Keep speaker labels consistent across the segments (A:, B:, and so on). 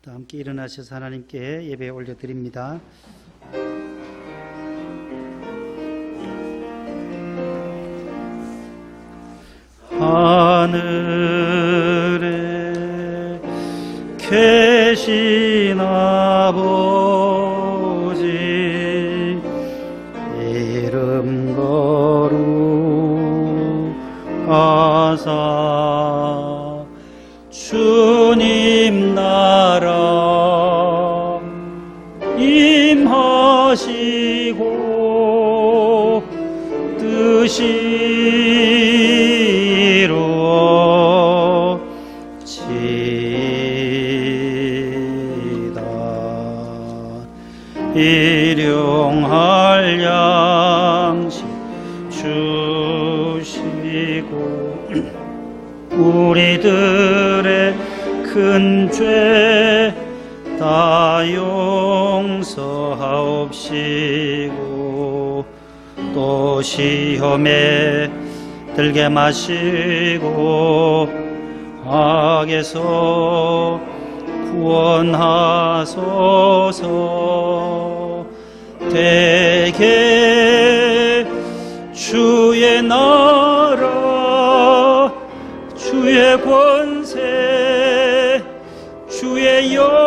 A: 또 함께 일어나셔서 하나님께 예배 올려드립니다. 하늘에 계신 아버지 이름 거룩하사 주님 나라 임하시고 뜻이 일용할 양식 주시고 우리들의 큰 죄 다 용서하옵시고 또 시험에 들게 마시고 악에서 구원하소서. 대개 주의 나라 주의 권세 주의 영광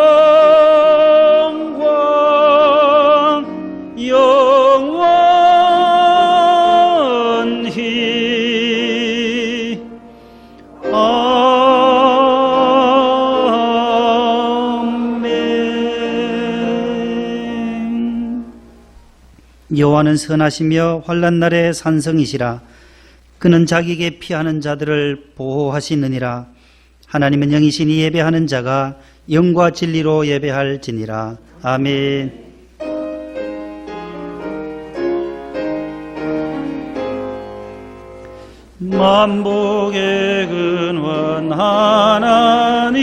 A: 영원히 여호와는 선하시며 환난 날에 산성이시라. 그는 자기에게 피하는 자들을 보호하시느니라. 하나님은 영이시니 예배하는 자가 영과 진리로 예배할지니라. 아멘. 만복의 근원 하나님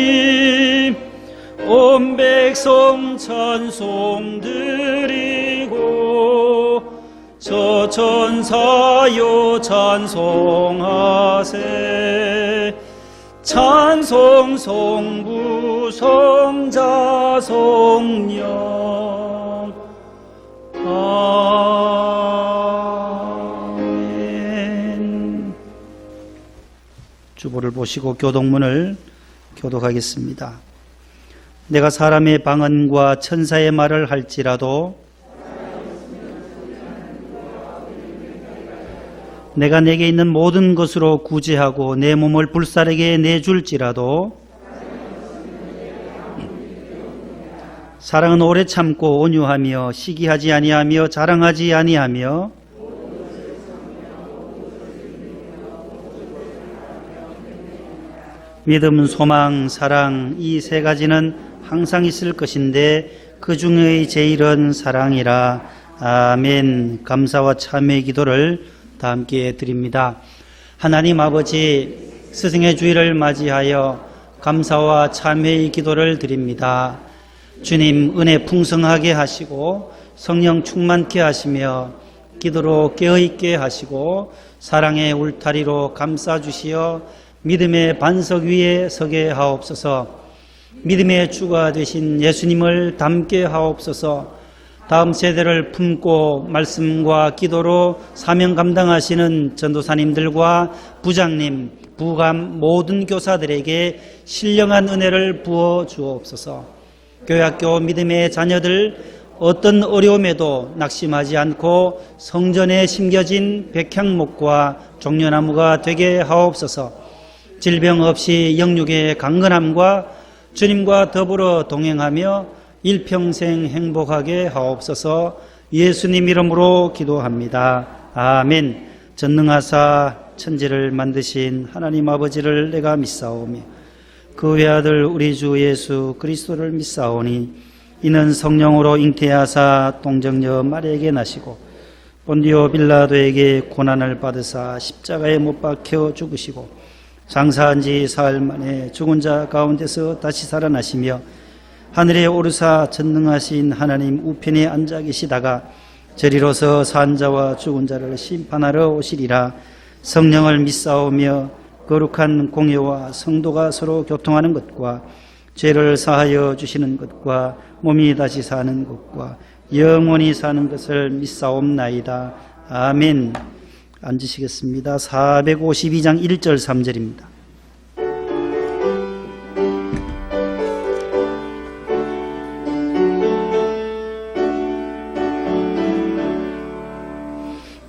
A: 온 백성 찬송 드리고 저 천사여 찬송하세. 찬송 성부 성자 성령 아멘. 주보를 보시고 교독문을 교독하겠습니다. 내가 사람의 방언과 천사의 말을 할지라도 내가 내게 있는 모든 것으로 구제하고 내 몸을 불사르게 내줄지라도 사랑은 오래 참고 온유하며 시기하지 아니하며 자랑하지 아니하며 믿음, 소망, 사랑 이 세 가지는 항상 있을 것인데 그 중의 제일은 사랑이라. 아멘. 감사와 참회의 기도를 다 함께 드립니다. 하나님 아버지, 스승의 주일을 맞이하여 감사와 참회의 기도를 드립니다. 주님 은혜 풍성하게 하시고 성령 충만케 하시며 기도로 깨어있게 하시고 사랑의 울타리로 감싸주시어 믿음의 반석 위에 서게 하옵소서. 믿음의 주가 되신 예수님을 닮게 하옵소서. 다음 세대를 품고 말씀과 기도로 사명 감당하시는 전도사님들과 부장님, 부감 모든 교사들에게 신령한 은혜를 부어 주옵소서. 교회학교 믿음의 자녀들 어떤 어려움에도 낙심하지 않고 성전에 심겨진 백향목과 종려나무가 되게 하옵소서. 질병 없이 영육의 강건함과 주님과 더불어 동행하며 일평생 행복하게 하옵소서. 예수님 이름으로 기도합니다. 아멘. 전능하사 천지를 만드신 하나님 아버지를 내가 믿사오며 그 외아들 우리 주 예수 그리스도를 믿사오니 이는 성령으로 잉태하사 동정녀 마리아에게 나시고 본디오 빌라도에게 고난을 받으사 십자가에 못 박혀 죽으시고 장사한 지 사흘 만에 죽은 자 가운데서 다시 살아나시며 하늘에 오르사 전능하신 하나님 우편에 앉아 계시다가 저리로서 산 자와 죽은 자를 심판하러 오시리라. 성령을 믿사오며 거룩한 공예와 성도가 서로 교통하는 것과 죄를 사하여 주시는 것과 몸이 다시 사는 것과 영원히 사는 것을 믿사옵나이다. 아멘. 앉으시겠습니다. 452장 1절 3절입니다.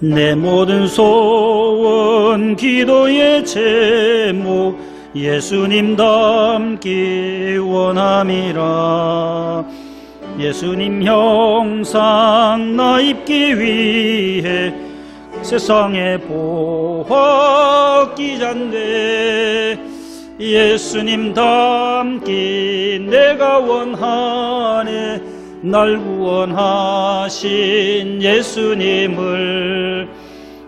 A: 내 모든 소원 기도의 제목 예수님 닮기 원함이라. 예수님 형상 나 입기 위해 세상에 보화 기잔데 예수님 닮기 내가 원하네. 날 구원하신 예수님을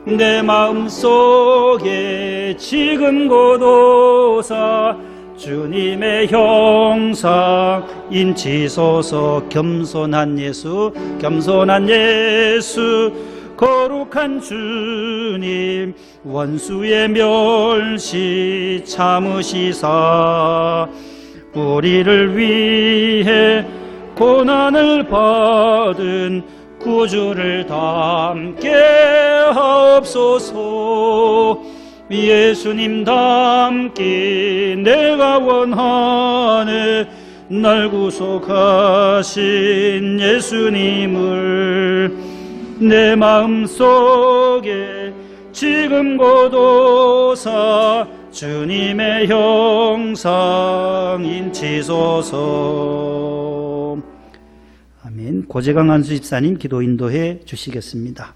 A: 내 마음속에 지금 고도사 주님의 형상 인치소서. 겸손한 예수 겸손한 예수 거룩한 주님 원수의 멸시 참으시사 우리를 위해 고난을 받은 구주를 닮게 하옵소서. 예수님 닮기 내가 원하네. 날 구속하신 예수님을 내 마음속에 지금 고도사 주님의 형상 인치소서. 아멘. 고재강 한수 집사님 기도 인도해 주시겠습니다.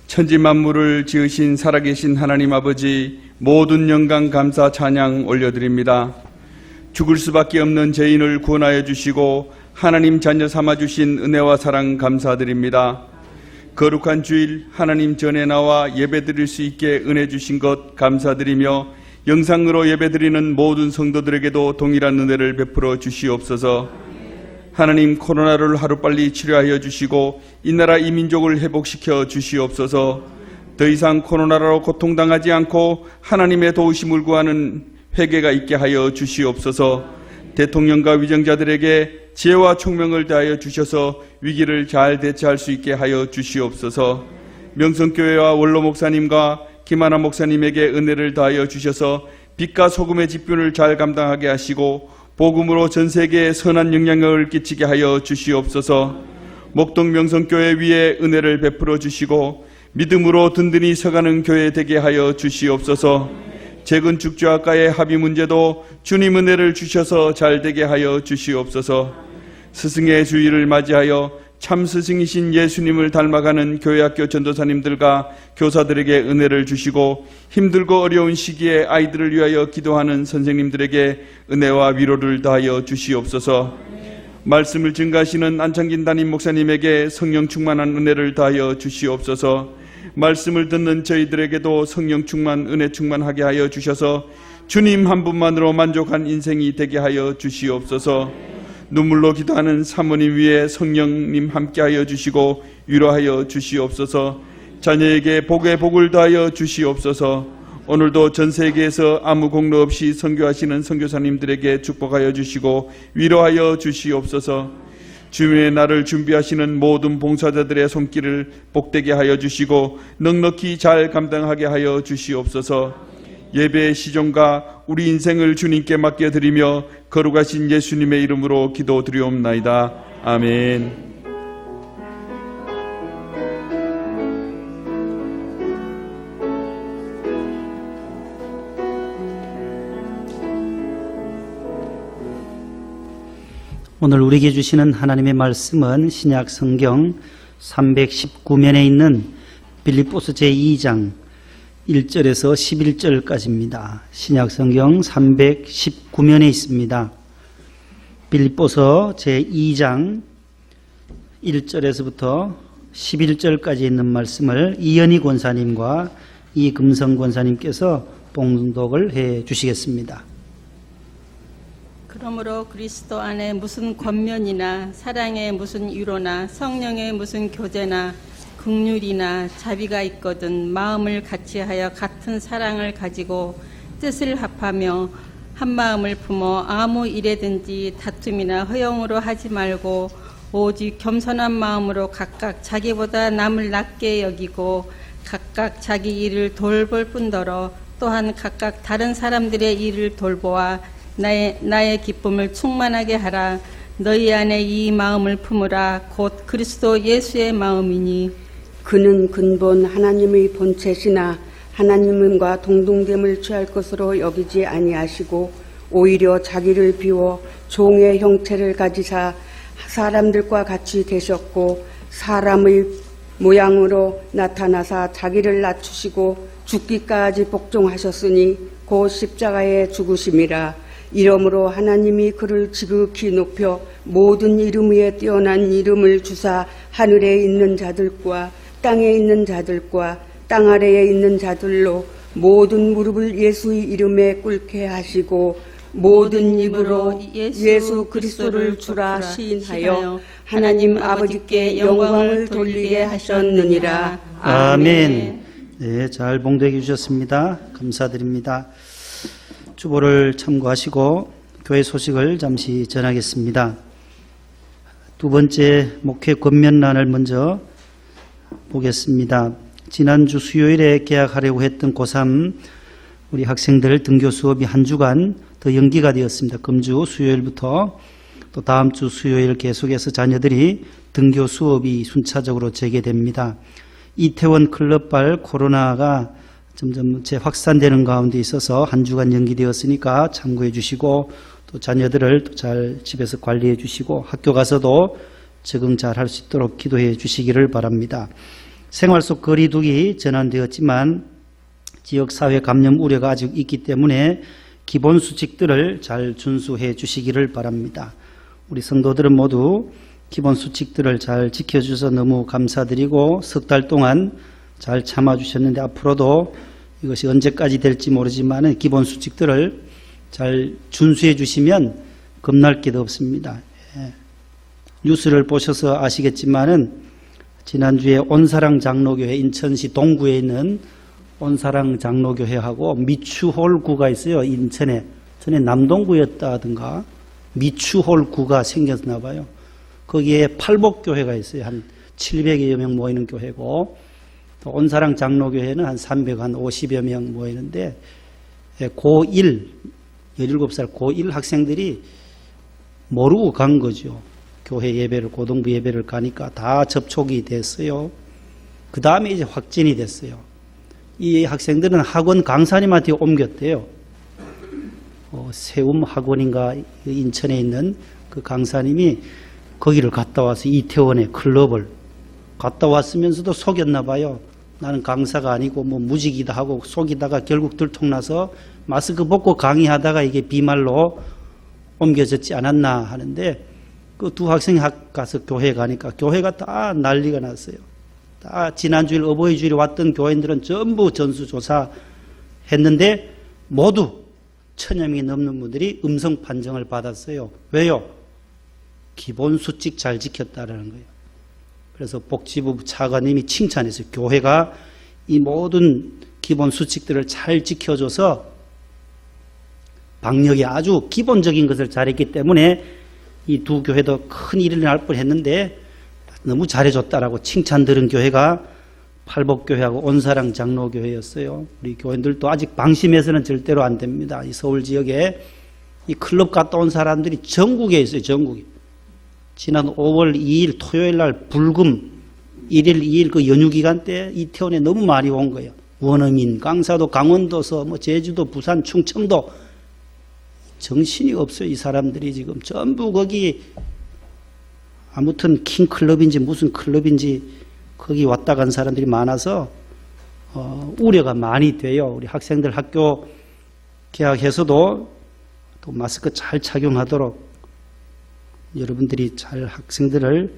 B: 천지 만물을 지으신 살아계신 하나님 아버지, 모든 영광 감사 찬양 올려드립니다. 죽을 수밖에 없는 죄인을 구원하여 주시고 하나님 자녀 삼아주신 은혜와 사랑 감사드립니다. 거룩한 주일 하나님 전에 나와 예배드릴 수 있게 은혜 주신 것 감사드리며 영상으로 예배드리는 모든 성도들에게도 동일한 은혜를 베풀어 주시옵소서. 하나님, 코로나를 하루빨리 치료하여 주시고 이 나라 이 민족을 회복시켜 주시옵소서. 더 이상 코로나로 고통당하지 않고 하나님의 도우심을 구하는 회개가 있게 하여 주시옵소서. 대통령과 위정자들에게 지혜와 총명을 다하여 주셔서 위기를 잘 대처할 수 있게 하여 주시옵소서. 명성교회와 원로 목사님과 김하나 목사님에게 은혜를 다하여 주셔서 빛과 소금의 직분을 잘 감당하게 하시고 복음으로 전 세계에 선한 영향력을 끼치게 하여 주시옵소서. 목동 명성교회 위에 은혜를 베풀어 주시고 믿음으로 든든히 서가는 교회 되게 하여 주시옵소서. 재건축조합과의 합의 문제도 주님 은혜를 주셔서 잘 되게 하여 주시옵소서. 스승의 주일을 맞이하여 참 스승이신 예수님을 닮아가는 교회학교 전도사님들과 교사들에게 은혜를 주시고 힘들고 어려운 시기에 아이들을 위하여 기도하는 선생님들에게 은혜와 위로를 다하여 주시옵소서. 말씀을 증가하시는 안창긴 담임 목사님에게 성령 충만한 은혜를 다하여 주시옵소서. 말씀을 듣는 저희들에게도 성령 충만, 은혜 충만하게 하여 주셔서 주님 한 분만으로 만족한 인생이 되게 하여 주시옵소서. 눈물로 기도하는 사모님 위에 성령님 함께하여 주시고 위로하여 주시옵소서. 자녀에게 복의 복을 다하여 주시옵소서. 오늘도 전 세계에서 아무 공로 없이 선교하시는 선교사님들에게 축복하여 주시고 위로하여 주시옵소서. 주님의 날을 준비하시는 모든 봉사자들의 손길을 복되게 하여 주시고 넉넉히 잘 감당하게 하여 주시옵소서. 예배의 시종과 우리 인생을 주님께 맡겨드리며 거룩하신 예수님의 이름으로 기도드리옵나이다. 아멘.
A: 오늘 우리에게 주시는 하나님의 말씀은 신약 성경 319면에 있는 빌립보서 제2장 1절에서 11절까지입니다. 신약 성경 319면에 있습니다. 빌립보서 제2장 1절에서부터 11절까지 있는 말씀을 이현희 권사님과 이금성 권사님께서 봉독을 해 주시겠습니다.
C: 그러므로 그리스도 안에 무슨 권면이나 사랑의 무슨 위로나 성령의 무슨 교제나 긍휼이나 자비가 있거든 마음을 같이하여 같은 사랑을 가지고 뜻을 합하며 한 마음을 품어 아무 일에든지 다툼이나 허용으로 하지 말고 오직 겸손한 마음으로 각각 자기보다 남을 낮게 여기고 각각 자기 일을 돌볼 뿐더러 또한 각각 다른 사람들의 일을 돌보아 나의 기쁨을 충만하게 하라. 너희 안에 이 마음을 품으라. 곧 그리스도 예수의 마음이니
D: 그는 근본 하나님의 본체시나 하나님과 동등됨을 취할 것으로 여기지 아니하시고 오히려 자기를 비워 종의 형체를 가지사 사람들과 같이 계셨고 사람의 모양으로 나타나사 자기를 낮추시고 죽기까지 복종하셨으니 곧 십자가에 죽으심이라. 이러므로 하나님이 그를 지극히 높여 모든 이름 위에 뛰어난 이름을 주사 하늘에 있는 자들과 땅에 있는 자들과 땅 아래에 있는 자들로 모든 무릎을 예수의 이름에 꿇게 하시고 모든 입으로 예수 그리스도를 주라 시인하여 하나님 아버지께 영광을 돌리게 하셨느니라.
A: 아멘. 네, 잘 봉독해 주셨습니다. 감사드립니다. 주보를 참고하시고 교회 소식을 잠시 전하겠습니다. 두 번째 목회 권면란을 먼저 보겠습니다. 지난주 수요일에 개학하려고 했던 고3 우리 학생들 등교 수업이 한 주간 더 연기가 되었습니다. 금주 수요일부터 또 다음 주 수요일 계속해서 자녀들이 등교 수업이 순차적으로 재개됩니다. 이태원 클럽발 코로나가 점점 재확산되는 가운데 있어서 한 주간 연기되었으니까 참고해 주시고 또 자녀들을 또 잘 집에서 관리해 주시고 학교 가서도 적응 잘 할 수 있도록 기도해 주시기를 바랍니다. 생활 속 거리두기 전환되었지만 지역사회 감염 우려가 아직 있기 때문에 기본 수칙들을 잘 준수해 주시기를 바랍니다. 우리 성도들은 모두 기본 수칙들을 잘 지켜주셔서 너무 감사드리고 석 달 동안 잘 참아주셨는데 앞으로도 이것이 언제까지 될지 모르지만 기본 수칙들을 잘 준수해 주시면 겁날 게 없습니다. 뉴스를 보셔서 아시겠지만은 지난주에 온사랑 장로교회 인천시 동구에 있는 온사랑 장로교회하고 미추홀구가 있어요. 인천에. 전에 남동구였다든가 미추홀구가 생겼나 봐요. 거기에 팔복교회가 있어요. 한 700여 명 모이는 교회고 또 온사랑 장로교회는 한 350여 명 모이는데 고1 17살 고1 학생들이 모르고 간 거죠. 교회 예배를 고등부 예배를 가니까 다 접촉이 됐어요. 그 다음에 이제 확진이 됐어요. 이 학생들은 학원 강사님한테 옮겼대요. 세움 학원인가 인천에 있는 그 강사님이 거기를 갔다 와서 이태원의 클럽을 갔다 왔으면서도 속였나 봐요. 나는 강사가 아니고 뭐 무직이다 하고 속이다가 결국 들통나서 마스크 벗고 강의하다가 이게 비말로 옮겨졌지 않았나 하는데 그 두 학생이 가서 교회 가니까 교회가 다 난리가 났어요. 다 지난주일 어버이 주일에 왔던 교인들은 전부 전수조사 했는데 모두 1000여 명이 넘는 분들이 음성 판정을 받았어요. 왜요? 기본 수칙 잘 지켰다라는 거예요. 그래서 복지부 차관님이 칭찬했어요. 교회가 이 모든 기본 수칙들을 잘 지켜줘서 방역이 아주 기본적인 것을 잘했기 때문에 이 두 교회도 큰 일이 날 뻔했는데 너무 잘해줬다라고 칭찬 들은 교회가 팔복교회하고 온사랑 장로교회였어요. 우리 교인들도 아직 방심해서는 절대로 안 됩니다. 이 서울 지역에 이 클럽 갔다 온 사람들이 전국에 있어요. 전국에. 지난 5월 2일 토요일 날 불금 1일 2일 그 연휴 기간 때 이태원에 너무 많이 온 거예요. 원어민, 강사도, 강원도서, 뭐 제주도, 부산, 충청도 정신이 없어요. 이 사람들이 지금 전부 거기 아무튼 킹클럽인지 무슨 클럽인지 거기 왔다 간 사람들이 많아서 우려가 많이 돼요. 우리 학생들 학교 개학해서도 또 마스크 잘 착용하도록 여러분들이 잘 학생들을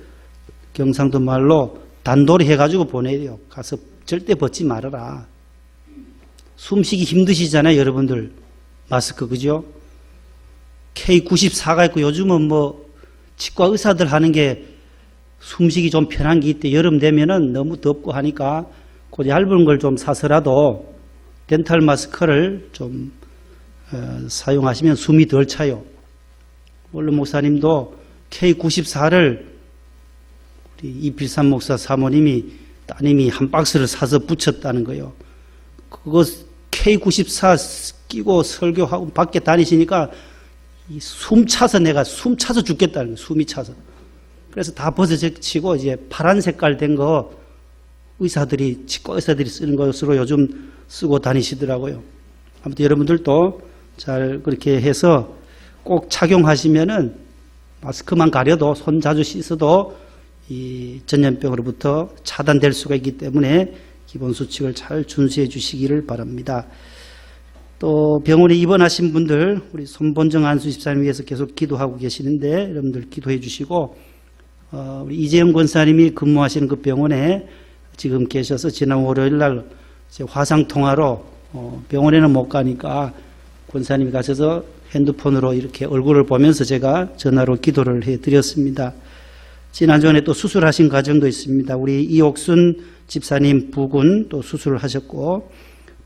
A: 경상도 말로 단돌이 해가지고 보내요. 가서 절대 벗지 말아라. 숨쉬기 힘드시잖아요, 여러분들. 마스크, 그죠? K94가 있고 요즘은 뭐 치과 의사들 하는 게 숨쉬기 좀 편한 게 있대. 여름 되면은 너무 덥고 하니까 그 얇은 걸 좀 사서라도 덴탈 마스크를 좀 사용하시면 숨이 덜 차요. 원로 목사님도 K94를 우리 이필삼 목사 사모님이 따님이 한 박스를 사서 붙였다는 거예요. 그거 K94 끼고 설교하고 밖에 다니시니까 숨 차서 내가 숨 차서 죽겠다는 거예요. 숨이 차서. 그래서 다 벗어치고 이제 파란 색깔 된 거 의사들이, 치과 의사들이 쓰는 것으로 요즘 쓰고 다니시더라고요. 아무튼 여러분들도 잘 그렇게 해서 꼭 착용하시면은 마스크만 가려도 손 자주 씻어도 이 전염병으로부터 차단될 수가 있기 때문에 기본 수칙을 잘 준수해 주시기를 바랍니다. 또 병원에 입원하신 분들 우리 손본정 안수 집사님 위해서 계속 기도하고 계시는데 여러분들 기도해 주시고 우리 이재영 권사님이 근무하시는 그 병원에 지금 계셔서 지난 월요일 날 화상 통화로 병원에는 못 가니까 권사님이 가셔서 핸드폰으로 이렇게 얼굴을 보면서 제가 전화로 기도를 해드렸습니다. 지난주에 또 수술하신 과정도 있습니다. 우리 이옥순 집사님 부군 또 수술을 하셨고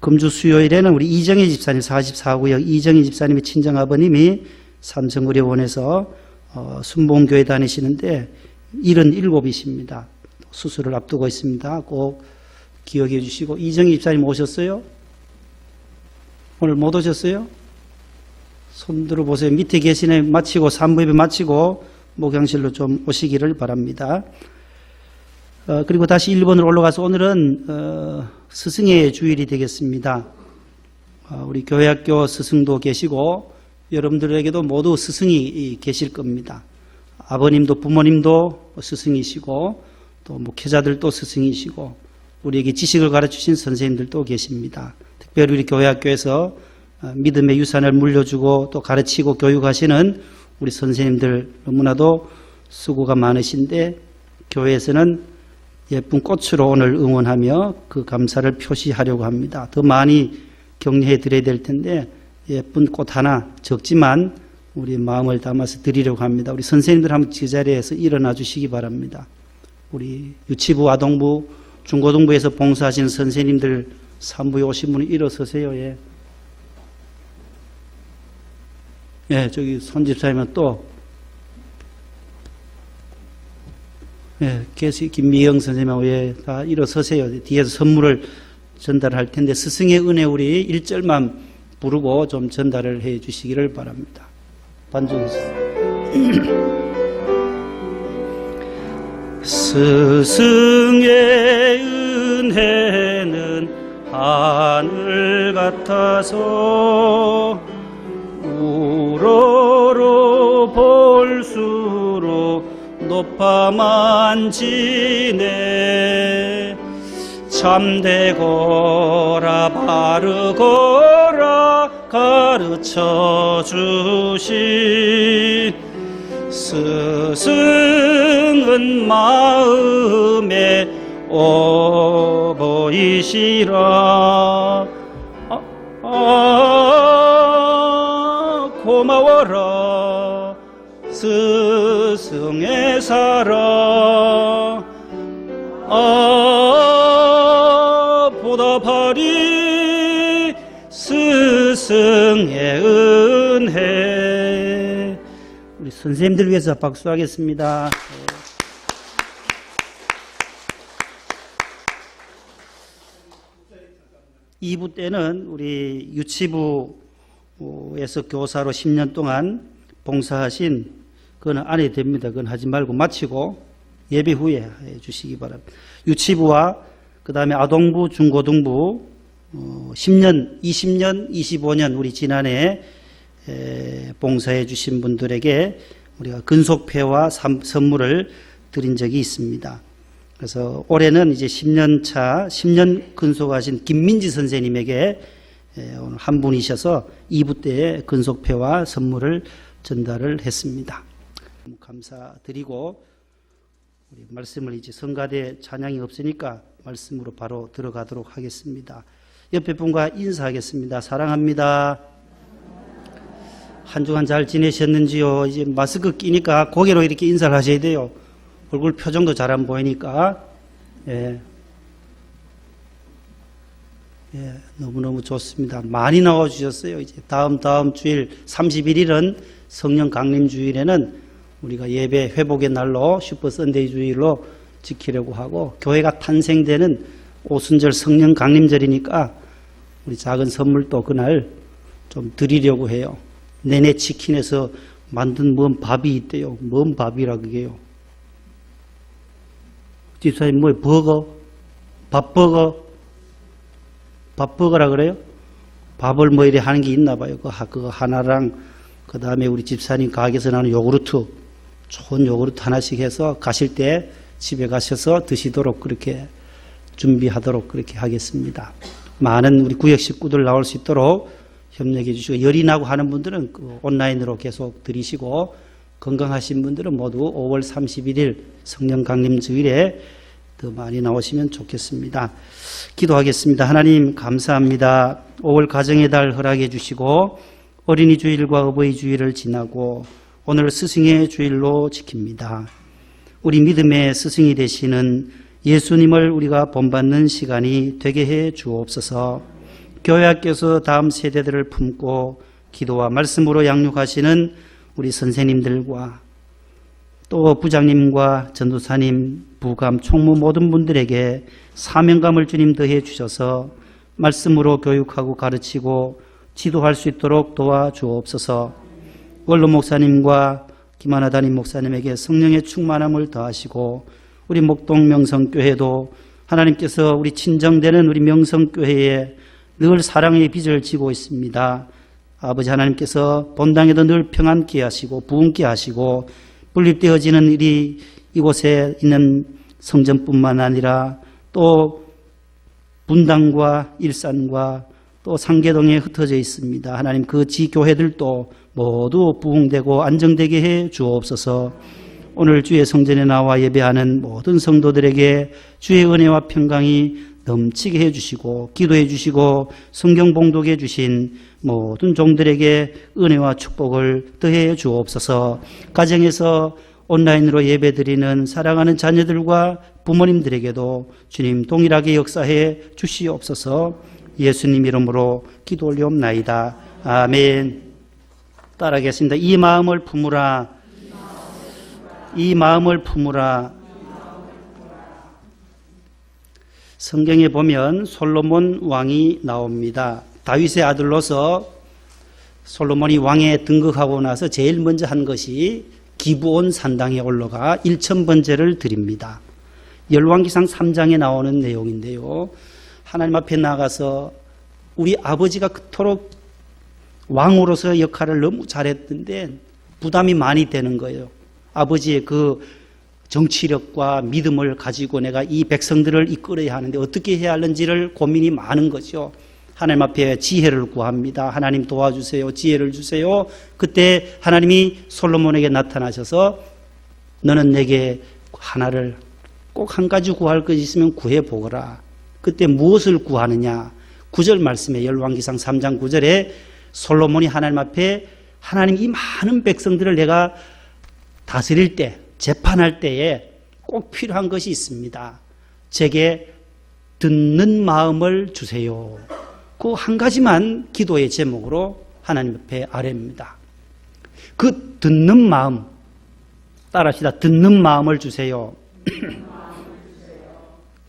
A: 금주 수요일에는 우리 이정희 집사님 44구역 이정희 집사님의 친정아버님이 삼성의료원에서 순복음교회 다니시는데 77이십니다. 수술을 앞두고 있습니다. 꼭 기억해 주시고 이정희 집사님 오셨어요? 오늘 못 오셨어요? 손 들어보세요. 밑에 계시네. 마치고 3부예배 마치고 목양실로 좀 오시기를 바랍니다. 그리고 다시 1번으로 올라가서 오늘은 스승의 주일이 되겠습니다. 우리 교회학교 스승도 계시고 여러분들에게도 모두 스승이 계실 겁니다. 아버님도 부모님도 스승이시고 또 목회자들도 스승이시고 우리에게 지식을 가르치신 선생님들도 계십니다. 특별히 우리 교회학교에서 믿음의 유산을 물려주고 또 가르치고 교육하시는 우리 선생님들 너무나도 수고가 많으신데 교회에서는 예쁜 꽃으로 오늘 응원하며 그 감사를 표시하려고 합니다. 더 많이 격려해 드려야 될 텐데 예쁜 꽃 하나 적지만 우리 마음을 담아서 드리려고 합니다. 우리 선생님들 한번 그 자리에서 일어나 주시기 바랍니다. 우리 유치부, 아동부, 중고등부에서 봉사하시는 선생님들 산부에 오신 분이 일어서세요. 예. 예, 저기 손집사님은 또 예, 김미영 선생님하고 예, 다 일어서세요. 뒤에서 선물을 전달할 텐데 스승의 은혜 우리 1절만 부르고 좀 전달을 해 주시기를 바랍니다. 반주해주세요. 스승의 은혜는 하늘 같아서 우러러 볼수록 높아만 지네 참되거라 바르거라 가르쳐 주신 스승은 마음에 오보이시라 고마워라 스승의 사랑 보답하리 스승의 은혜. 우리 선생님들 위해서 박수하겠습니다. 2부 때는 우리 유치부에서 교사로 10년 동안 봉사하신 그건 안 해도 됩니다. 그건 하지 말고 마치고 예배 후에 해 주시기 바랍니다. 유치부와 그 다음에 아동부, 중고등부 10년, 20년, 25년 우리 지난해 봉사해 주신 분들에게 우리가 근속패와 선물을 드린 적이 있습니다. 그래서 올해는 이제 10년 차, 10년 근속하신 김민지 선생님에게 오늘 한 분이셔서 2부 때에 근속패와 선물을 전달을 했습니다. 감사드리고 우리 말씀을 이제 성가대 찬양이 없으니까 말씀으로 바로 들어가도록 하겠습니다. 옆에 분과 인사하겠습니다. 사랑합니다. 한 주간 잘 지내셨는지요? 이제 마스크 끼니까 고개로 이렇게 인사를 하셔야 돼요. 얼굴 표정도 잘 안 보이니까 너무너무 좋습니다. 많이 나와주셨어요. 이제 다음 주일 31일은 성령 강림 주일에는 우리가 예배 회복의 날로 슈퍼 선데이 주일로 지키려고 하고, 교회가 탄생되는 오순절 성령 강림절이니까 우리 작은 선물도 그날 좀 드리려고 해요. 내내 치킨에서 만든 뭔 밥이 있대요. 뭔 밥이라 그게요. 집사님 뭐예요? 버거? 밥버거라 그래요? 밥을 뭐 이래 하는 게 있나 봐요. 그거 하나랑 그 다음에 우리 집사님 가게에서 나는 요구르트, 좋은 요구르트 하나씩 해서 가실 때 집에 가셔서 드시도록 그렇게 준비하도록 그렇게 하겠습니다. 많은 우리 구역 식구들 나올 수 있도록 협력해 주시고, 열이 나고 하는 분들은 그 온라인으로 계속 드리시고, 건강하신 분들은 모두 5월 31일 성령 강림 주일에 더 많이 나오시면 좋겠습니다. 기도하겠습니다. 하나님 감사합니다. 5월 가정의 달 허락해 주시고 어린이 주일과 어버이 주일을 지나고 오늘 스승의 주일로 지킵니다. 우리 믿음의 스승이 되시는 예수님을 우리가 본받는 시간이 되게 해 주옵소서. 교회학교에서 다음 세대들을 품고 기도와 말씀으로 양육하시는 우리 선생님들과 또 부장님과 전도사님, 부감, 총무 모든 분들에게 사명감을 주님 더해 주셔서 말씀으로 교육하고 가르치고 지도할 수 있도록 도와주옵소서. 원로 목사님과 김하나 담임 목사님에게 성령의 충만함을 더하시고, 우리 목동 명성교회도 하나님께서 우리 친정되는 우리 명성교회에 늘 사랑의 빚을 지고 있습니다. 아버지 하나님께서 본당에도 늘 평안케 하시고 부흥케 하시고, 분립되어지는 이곳에 있는 성전뿐만 아니라 또 분당과 일산과 또 상계동에 흩어져 있습니다. 하나님 그 지교회들도 모두 부흥되고 안정되게 해 주옵소서. 오늘 주의 성전에 나와 예배하는 모든 성도들에게 주의 은혜와 평강이 넘치게 해주시고, 기도해 주시고 성경 봉독해 주신 모든 종들에게 은혜와 축복을 더해 주옵소서. 가정에서 온라인으로 예배드리는 사랑하는 자녀들과 부모님들에게도 주님 동일하게 역사해 주시옵소서. 예수님 이름으로 기도 올리옵나이다. 아멘. 따라하겠습니다. 이 마음을 품으라. 이 마음을 품으라. 성경에 보면 솔로몬 왕이 나옵니다. 다윗의 아들로서 솔로몬이 왕에 등극하고 나서 제일 먼저 한 것이 기브온 산당에 올라가 1000번제를 드립니다. 열왕기상 3장에 나오는 내용인데요. 하나님 앞에 나가서 우리 아버지가 그토록 왕으로서 역할을 너무 잘했던데 부담이 많이 되는 거예요. 아버지의 그 정치력과 믿음을 가지고 내가 이 백성들을 이끌어야 하는데 어떻게 해야 하는지를 고민이 많은 거죠. 하나님 앞에 지혜를 구합니다. 하나님 도와주세요. 지혜를 주세요. 그때 하나님이 솔로몬에게 나타나셔서 너는 내게 하나를 꼭 한 가지 구할 것이 있으면 구해보거라. 그때 무엇을 구하느냐. 9절 말씀에 열왕기상 3장 9절에 솔로몬이 하나님 앞에 하나님 이 많은 백성들을 내가 다스릴 때 재판할 때에 꼭 필요한 것이 있습니다. 제게 듣는 마음을 주세요. 그 한 가지만 기도의 제목으로 하나님 앞에 아뢰입니다. 그 듣는 마음, 따라합시다. 듣는 마음을 주세요.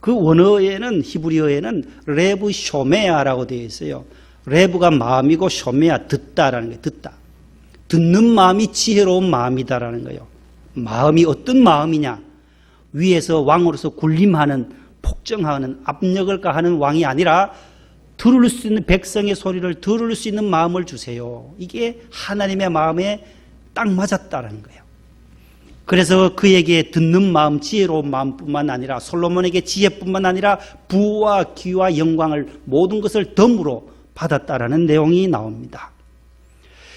A: 그 원어에는 히브리어에는 레브 쇼메아라고 되어 있어요. 레브가 마음이고 쇼메아 듣다라는 거예요. 듣다. 듣는 마음이 지혜로운 마음이다라는 거예요. 마음이 어떤 마음이냐? 위에서 왕으로서 군림하는, 폭정하는, 압력을 가하는 왕이 아니라 들을 수 있는 백성의 소리를 들을 수 있는 마음을 주세요. 이게 하나님의 마음에 딱 맞았다라는 거예요. 그래서 그에게 듣는 마음, 지혜로운 마음뿐만 아니라 솔로몬에게 지혜뿐만 아니라 부와 기와 영광을 모든 것을 덤으로 받았다라는 내용이 나옵니다.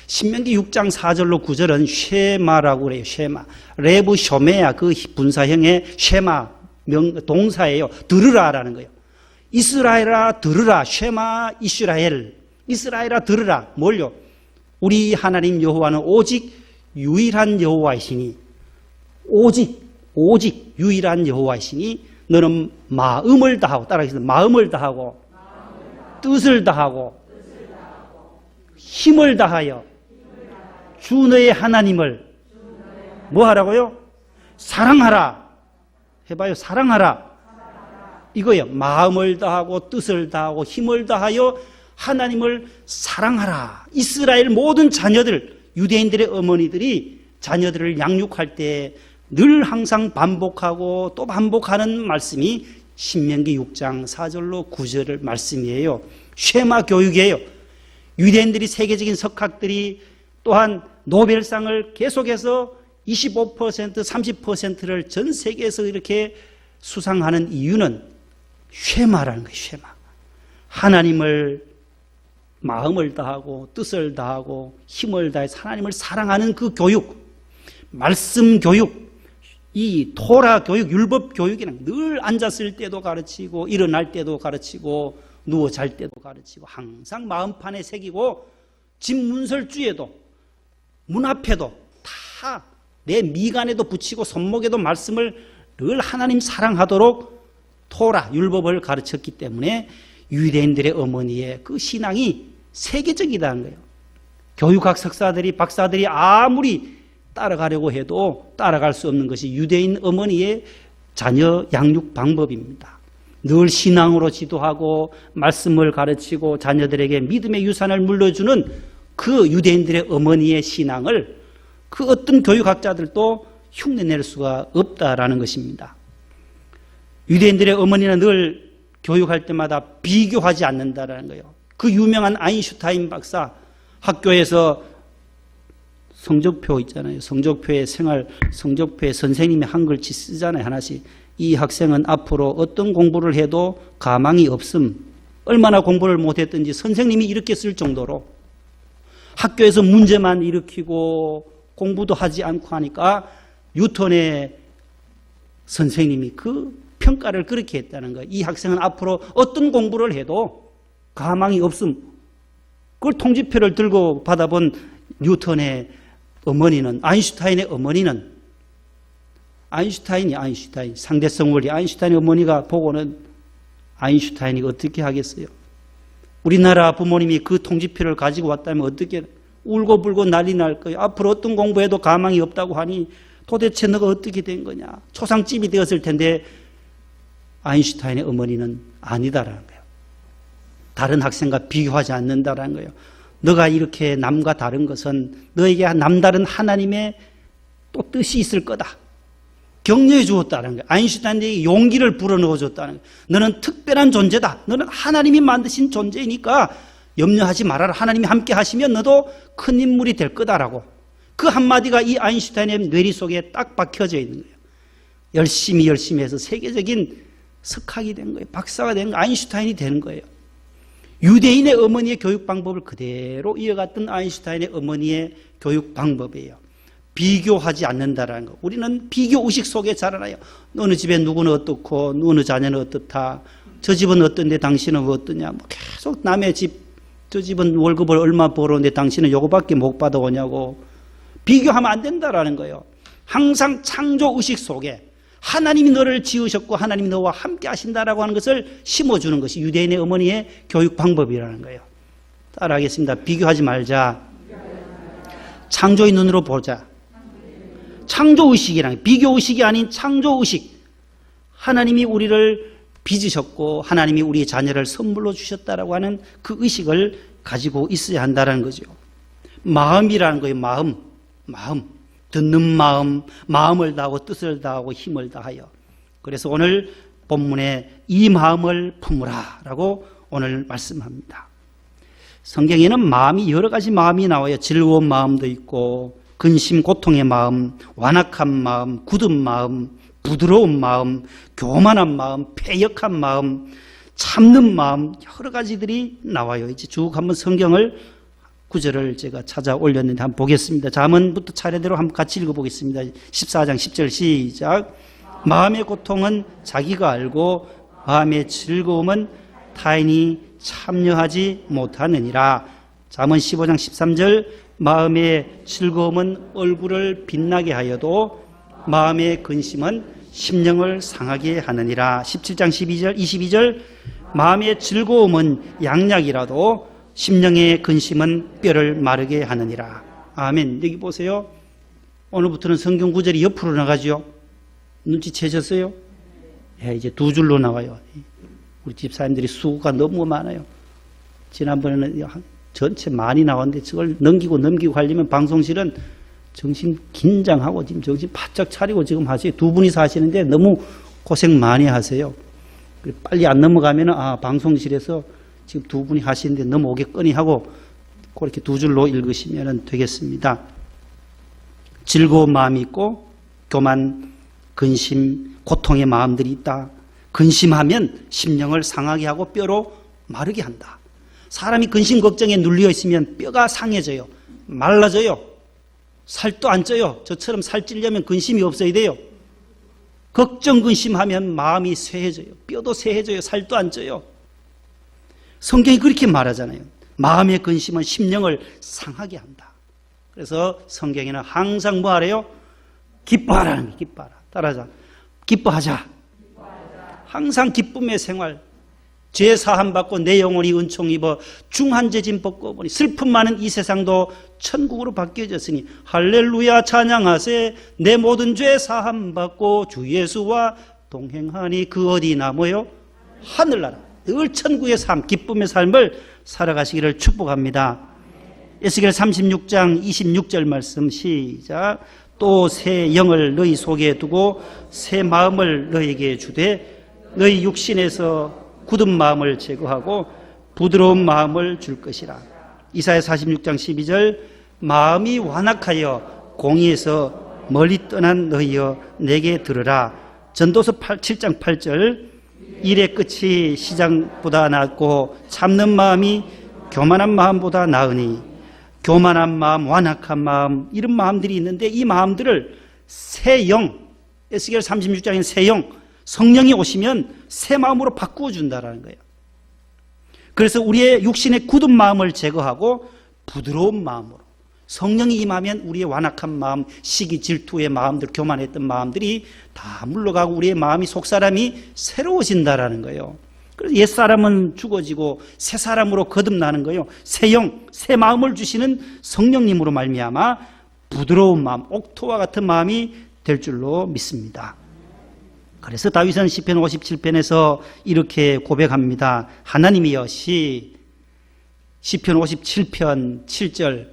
A: 신명기 6장 4절로 9절은 쉐마라고 그래요. 쉐마. 레브 쇼메야 그 분사형의 쉐마 동사예요. 들으라라는 거예요. 이스라엘아 들으라. 쉐마 이스라엘. 이스라엘아 들으라. 뭘요? 우리 하나님 여호와는 오직 유일한 여호와이시니 오직 유일한 여호와이시니 너는 마음을 다하고, 따라하겠습니다. 마음을 다하고 뜻을 다하고 힘을 다하여 주 너의 하나님을 뭐 하라고요? 사랑하라. 해봐요. 사랑하라. 이거예요. 마음을 다하고 뜻을 다하고 힘을 다하여 하나님을 사랑하라. 이스라엘 모든 자녀들, 유대인들의 어머니들이 자녀들을 양육할 때 늘 항상 반복하고 또 반복하는 말씀이 신명기 6장 4절로 9절 말씀이에요. 쉐마 교육이에요. 유대인들이 세계적인 석학들이 또한 노벨상을 계속해서 25%, 30%를 전 세계에서 이렇게 수상하는 이유는 쉐마라는 거예요. 쉐마. 하나님을 마음을 다하고 뜻을 다하고 힘을 다해서 하나님을 사랑하는 그 교육, 말씀 교육, 이 토라 교육, 율법 교육이란 늘 앉았을 때도 가르치고 일어날 때도 가르치고 누워 잘 때도 가르치고 항상 마음판에 새기고 집 문설주에도 문 앞에도 다 내 미간에도 붙이고 손목에도 말씀을 늘 하나님 사랑하도록 토라, 율법을 가르쳤기 때문에 유대인들의 어머니의 그 신앙이 세계적이라는 거예요. 교육학 석사들이, 박사들이 아무리 따라가려고 해도 따라갈 수 없는 것이 유대인 어머니의 자녀 양육 방법입니다. 늘 신앙으로 지도하고 말씀을 가르치고 자녀들에게 믿음의 유산을 물려주는 그 유대인들의 어머니의 신앙을 그 어떤 교육학자들도 흉내낼 수가 없다라는 것입니다. 유대인들의 어머니는 늘 교육할 때마다 비교하지 않는다라는 거예요. 그 유명한 아인슈타인 박사, 학교에서 성적표 있잖아요. 성적표에 성적표에 선생님이 한 글씨 쓰잖아요. 하나씩. 이 학생은 앞으로 어떤 공부를 해도 가망이 없음. 얼마나 공부를 못했든지 선생님이 이렇게 쓸 정도로 학교에서 문제만 일으키고 공부도 하지 않고 하니까 뉴턴의 선생님이 그 평가를 그렇게 했다는 거예요. 이 학생은 앞으로 어떤 공부를 해도 가망이 없음. 그걸 통지표를 들고 받아본 뉴턴의 어머니는, 아인슈타인의 어머니는, 아인슈타인, 상대성 원리, 아인슈타인의 어머니가 보고는 아인슈타인이 어떻게 하겠어요? 우리나라 부모님이 그 통지표를 가지고 왔다면 어떻게 울고불고 난리 날 거예요. 앞으로 어떤 공부해도 가망이 없다고 하니 도대체 너가 어떻게 된 거냐. 초상집이 되었을 텐데 아인슈타인의 어머니는 아니다라는 거예요. 다른 학생과 비교하지 않는다라는 거예요. 너가 이렇게 남과 다른 것은 너에게 남다른 하나님의 또 뜻이 있을 거다. 격려해 주었다는 거예요. 아인슈타인에게 용기를 불어넣어 줬다는 거예요. 너는 특별한 존재다. 너는 하나님이 만드신 존재이니까 염려하지 말아라. 하나님이 함께 하시면 너도 큰 인물이 될 거다라고. 그 한마디가 이 아인슈타인의 뇌리 속에 딱 박혀져 있는 거예요. 열심히 해서 세계적인 석학이 된 거예요. 박사가 된 거예요. 아인슈타인이 되는 거예요. 유대인의 어머니의 교육 방법을 그대로 이어갔던 아인슈타인의 어머니의 교육 방법이에요. 비교하지 않는다라는 거. 우리는 비교 의식 속에 자라나요. 어느 집에 누구는 어떻고 어느 자녀는 어떻다. 저 집은 어떤데 당신은 어떠냐. 뭐 계속 남의 집, 저 집은 월급을 얼마 벌었는데 당신은 요거밖에 못 받아오냐고. 비교하면 안 된다라는 거예요. 항상 창조 의식 속에 하나님이 너를 지으셨고 하나님이 너와 함께 하신다라고 하는 것을 심어주는 것이 유대인의 어머니의 교육 방법이라는 거예요. 따라하겠습니다. 비교하지 말자. 창조의 눈으로 보자. 창조의식이란 비교의식이 아닌 창조의식. 하나님이 우리를 빚으셨고 하나님이 우리의 자녀를 선물로 주셨다라고 하는 그 의식을 가지고 있어야 한다는 거죠. 마음이라는 거예요. 마음. 듣는 마음, 마음을 다하고 뜻을 다하고 힘을 다하여. 그래서 오늘 본문에 이 마음을 품으라 라고 오늘 말씀합니다. 성경에는 마음이 여러 가지 마음이 나와요. 즐거운 마음도 있고 근심 고통의 마음, 완악한 마음, 굳은 마음, 부드러운 마음, 교만한 마음, 패역한 마음, 참는 마음, 여러 가지들이 나와요. 이제 쭉 한번 성경을 구절을 제가 찾아 올렸는데 한번 보겠습니다. 잠언부터 차례대로 한번 같이 읽어보겠습니다. 14장 10절 시작. 마음의 고통은 자기가 알고 마음의 즐거움은 타인이 참여하지 못하느니라. 잠언 15장 13절. 마음의 즐거움은 얼굴을 빛나게 하여도 마음의 근심은 심령을 상하게 하느니라. 17장 22절 마음의 즐거움은 양약이라도 심령의 근심은 뼈를 마르게 하느니라. 아멘. 여기 보세요. 오늘부터는 성경 구절이 옆으로 나가죠. 눈치채셨어요? 예, 이제 두 줄로 나와요. 우리 집사님들이 수고가 너무 많아요. 지난번에는 전체 많이 나왔는데 저걸 넘기고 하려면 방송실은 정신 긴장하고 지금 정신 바짝 차리고 지금 하세요. 두 분이서 하시는데 너무 고생 많이 하세요. 빨리 안 넘어가면 방송실에서 지금 두 분이 하시는데 넘어오겠거니 하고 그렇게 두 줄로 읽으시면 되겠습니다. 즐거운 마음이 있고 교만, 근심, 고통의 마음들이 있다. 근심하면 심령을 상하게 하고 뼈로 마르게 한다. 사람이 근심 걱정에 눌려 있으면 뼈가 상해져요. 말라져요. 살도 안 쪄요. 저처럼 살찌려면 근심이 없어야 돼요. 걱정 근심하면 마음이 쇠해져요. 뼈도 쇠해져요. 살도 안 쪄요. 성경이 그렇게 말하잖아요. 마음의 근심은 심령을 상하게 한다. 그래서 성경에는 항상 뭐 하래요? 기뻐하라는 거예요. 기뻐하라. 따라하자. 기뻐하자. 항상 기쁨의 생활. 죄 사함 받고 내 영혼이 은총 입어 중한 죄짐 벗고 보니 슬픔 많은 이 세상도 천국으로 바뀌어졌으니 할렐루야 찬양하세. 내 모든 죄 사함 받고 주 예수와 동행하니 그 어디나 뭐요? 하늘나라. 늘 천국의 삶, 기쁨의 삶을 살아가시기를 축복합니다. 에스겔 36장 26절 말씀 시작. 또 새 영을 너희 속에 두고 새 마음을 너희에게 주되 너희 육신에서 굳은 마음을 제거하고 부드러운 마음을 줄 것이라. 이사야 46장 12절 마음이 완악하여 공의에서 멀리 떠난 너희여 내게 들으라. 전도서 7장 8절 일의 끝이 시장보다 낫고 참는 마음이 교만한 마음보다 나으니. 교만한 마음, 완악한 마음 이런 마음들이 있는데 이 마음들을 새 영, 에스겔 36장인 새 영, 성령이 오시면 새 마음으로 바꾸어 준다라는 거예요. 그래서 우리의 육신의 굳은 마음을 제거하고 부드러운 마음으로 성령이 임하면 우리의 완악한 마음, 시기, 질투의 마음들, 교만했던 마음들이 다 물러가고 우리의 마음이 속사람이 새로워진다라는 거예요. 그래서 옛사람은 죽어지고 새 사람으로 거듭나는 거예요. 새 영, 새 마음을 주시는 성령님으로 말미암아 부드러운 마음, 옥토와 같은 마음이 될 줄로 믿습니다. 그래서 다윗은 시편 57편에서 이렇게 고백합니다. 하나님이여 시편 57편 7절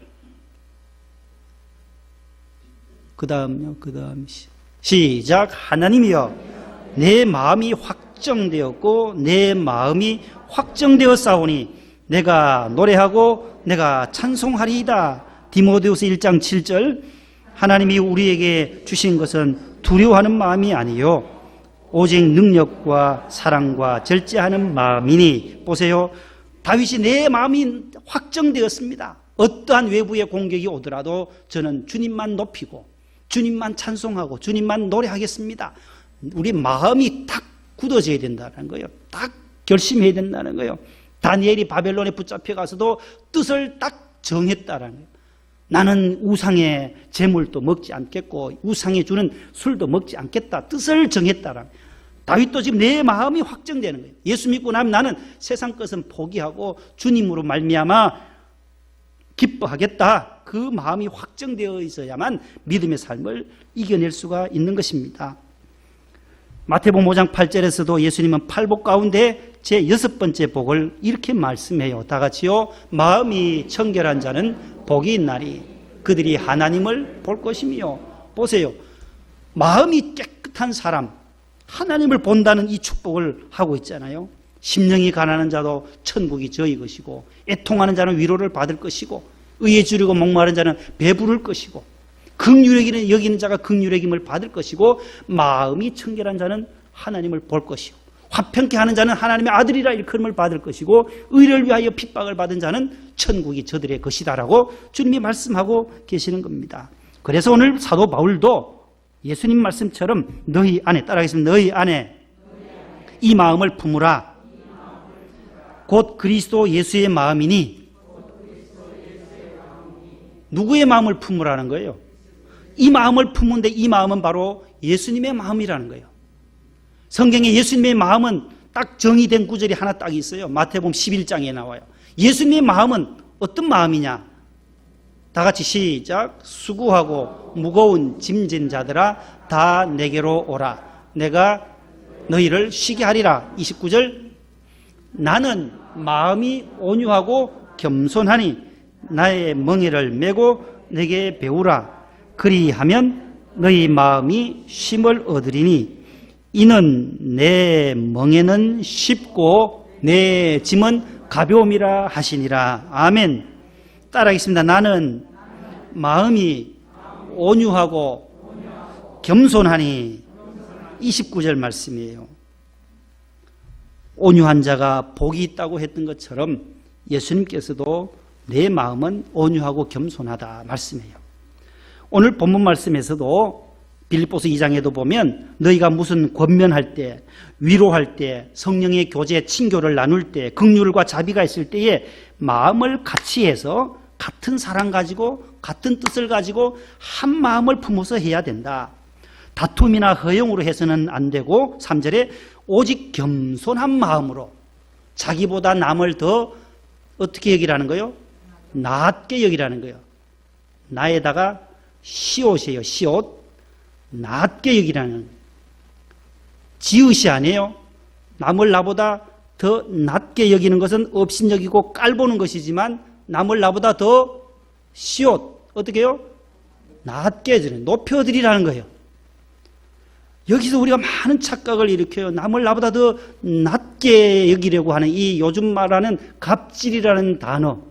A: 그 다음 시작. 하나님이여 내 마음이 확정되었고 내 마음이 확정되었사오니 내가 노래하고 내가 찬송하리이다. 디모데후서 1장 7절 하나님이 우리에게 주신 것은 두려워하는 마음이 아니요 오직 능력과 사랑과 절제하는 마음이니. 보세요. 다윗이 내 마음이 확정되었습니다. 어떠한 외부의 공격이 오더라도 저는 주님만 높이고 주님만 찬송하고 주님만 노래하겠습니다. 우리 마음이 딱 굳어져야 된다는 거예요. 딱 결심해야 된다는 거예요. 다니엘이 바벨론에 붙잡혀 가서도 뜻을 딱 정했다라는 거예요. 나는 우상의 제물도 먹지 않겠고 우상이 주는 술도 먹지 않겠다. 뜻을 정했다라는 거예요. 다윗도 지금 내 마음이 확정되는 거예요. 예수 믿고 나면 나는 세상 것은 포기하고 주님으로 말미암아 기뻐하겠다. 그 마음이 확정되어 있어야만 믿음의 삶을 이겨낼 수가 있는 것입니다. 마태복음 5장 8절에서도 예수님은 팔복 가운데 제 6번째 복을 이렇게 말씀해요. 다 같이요. 마음이 청결한 자는 복이 있나니 그들이 하나님을 볼 것이며. 보세요. 마음이 깨끗한 사람 하나님을 본다는 이 축복을 하고 있잖아요. 심령이 가난한 자도 천국이 저희 것이고 애통하는 자는 위로를 받을 것이고 의에 주려고 목마른 자는 배부를 것이고 긍휼히 여기는 자가 긍휼히임을 받을 것이고 마음이 청결한 자는 하나님을 볼 것이고 화평케 하는 자는 하나님의 아들이라 일컬음을 받을 것이고 의를 위하여 핍박을 받은 자는 천국이 저들의 것이다라고 주님이 말씀하고 계시는 겁니다. 그래서 오늘 사도 바울도 예수님 말씀처럼 너희 안에, 따라하겠습니다. 너희 안에 이 마음을 품으라. 곧 그리스도 예수의 마음이니. 누구의 마음을 품으라는 거예요? 이 마음을 품는데 이 마음은 바로 예수님의 마음이라는 거예요. 성경에 예수님의 마음은 딱 정의된 구절이 하나 딱 있어요. 마태복음 11장에 나와요. 예수님의 마음은 어떤 마음이냐? 다 같이 시작. 수고하고 무거운 짐진 자들아 다 내게로 오라. 내가 너희를 쉬게 하리라. 29절. 나는 마음이 온유하고 겸손하니 나의 멍에를 메고 내게 배우라. 그리하면 너희 마음이 쉼을 얻으리니 이는 내 멍에는 쉽고 내 짐은 가벼움이라 하시니라. 아멘. 따라하겠습니다. 나는 마음이 온유하고 겸손하니 29절 말씀이에요. 온유한 자가 복이 있다고 했던 것처럼 예수님께서도 내 마음은 온유하고 겸손하다 말씀해요. 오늘 본문 말씀에서도 빌립보서 2장에도 보면 너희가 무슨 권면할 때, 위로할 때, 성령의 교제, 친교를 나눌 때, 긍휼과 자비가 있을 때에 마음을 같이 해서 같은 사랑 가지고 같은 뜻을 가지고 한 마음을 품어서 해야 된다. 다툼이나 허용으로 해서는 안 되고 3절에 오직 겸손한 마음으로 자기보다 남을 더 어떻게 여기라는 거예요? 낮게 여기라는 거예요. 나에다가 시옷이에요. 시옷. 낮게 여기라는 지읒이 아니에요. 남을 나보다 더 낮게 여기는 것은 업신여기고 깔보는 것이지만 남을 나보다 더 시옷 어떻게 해요? 낮게 높여드리라는 거예요. 여기서 우리가 많은 착각을 일으켜요. 남을 나보다 더 낮게 여기려고 하는 이 요즘 말하는 갑질이라는 단어.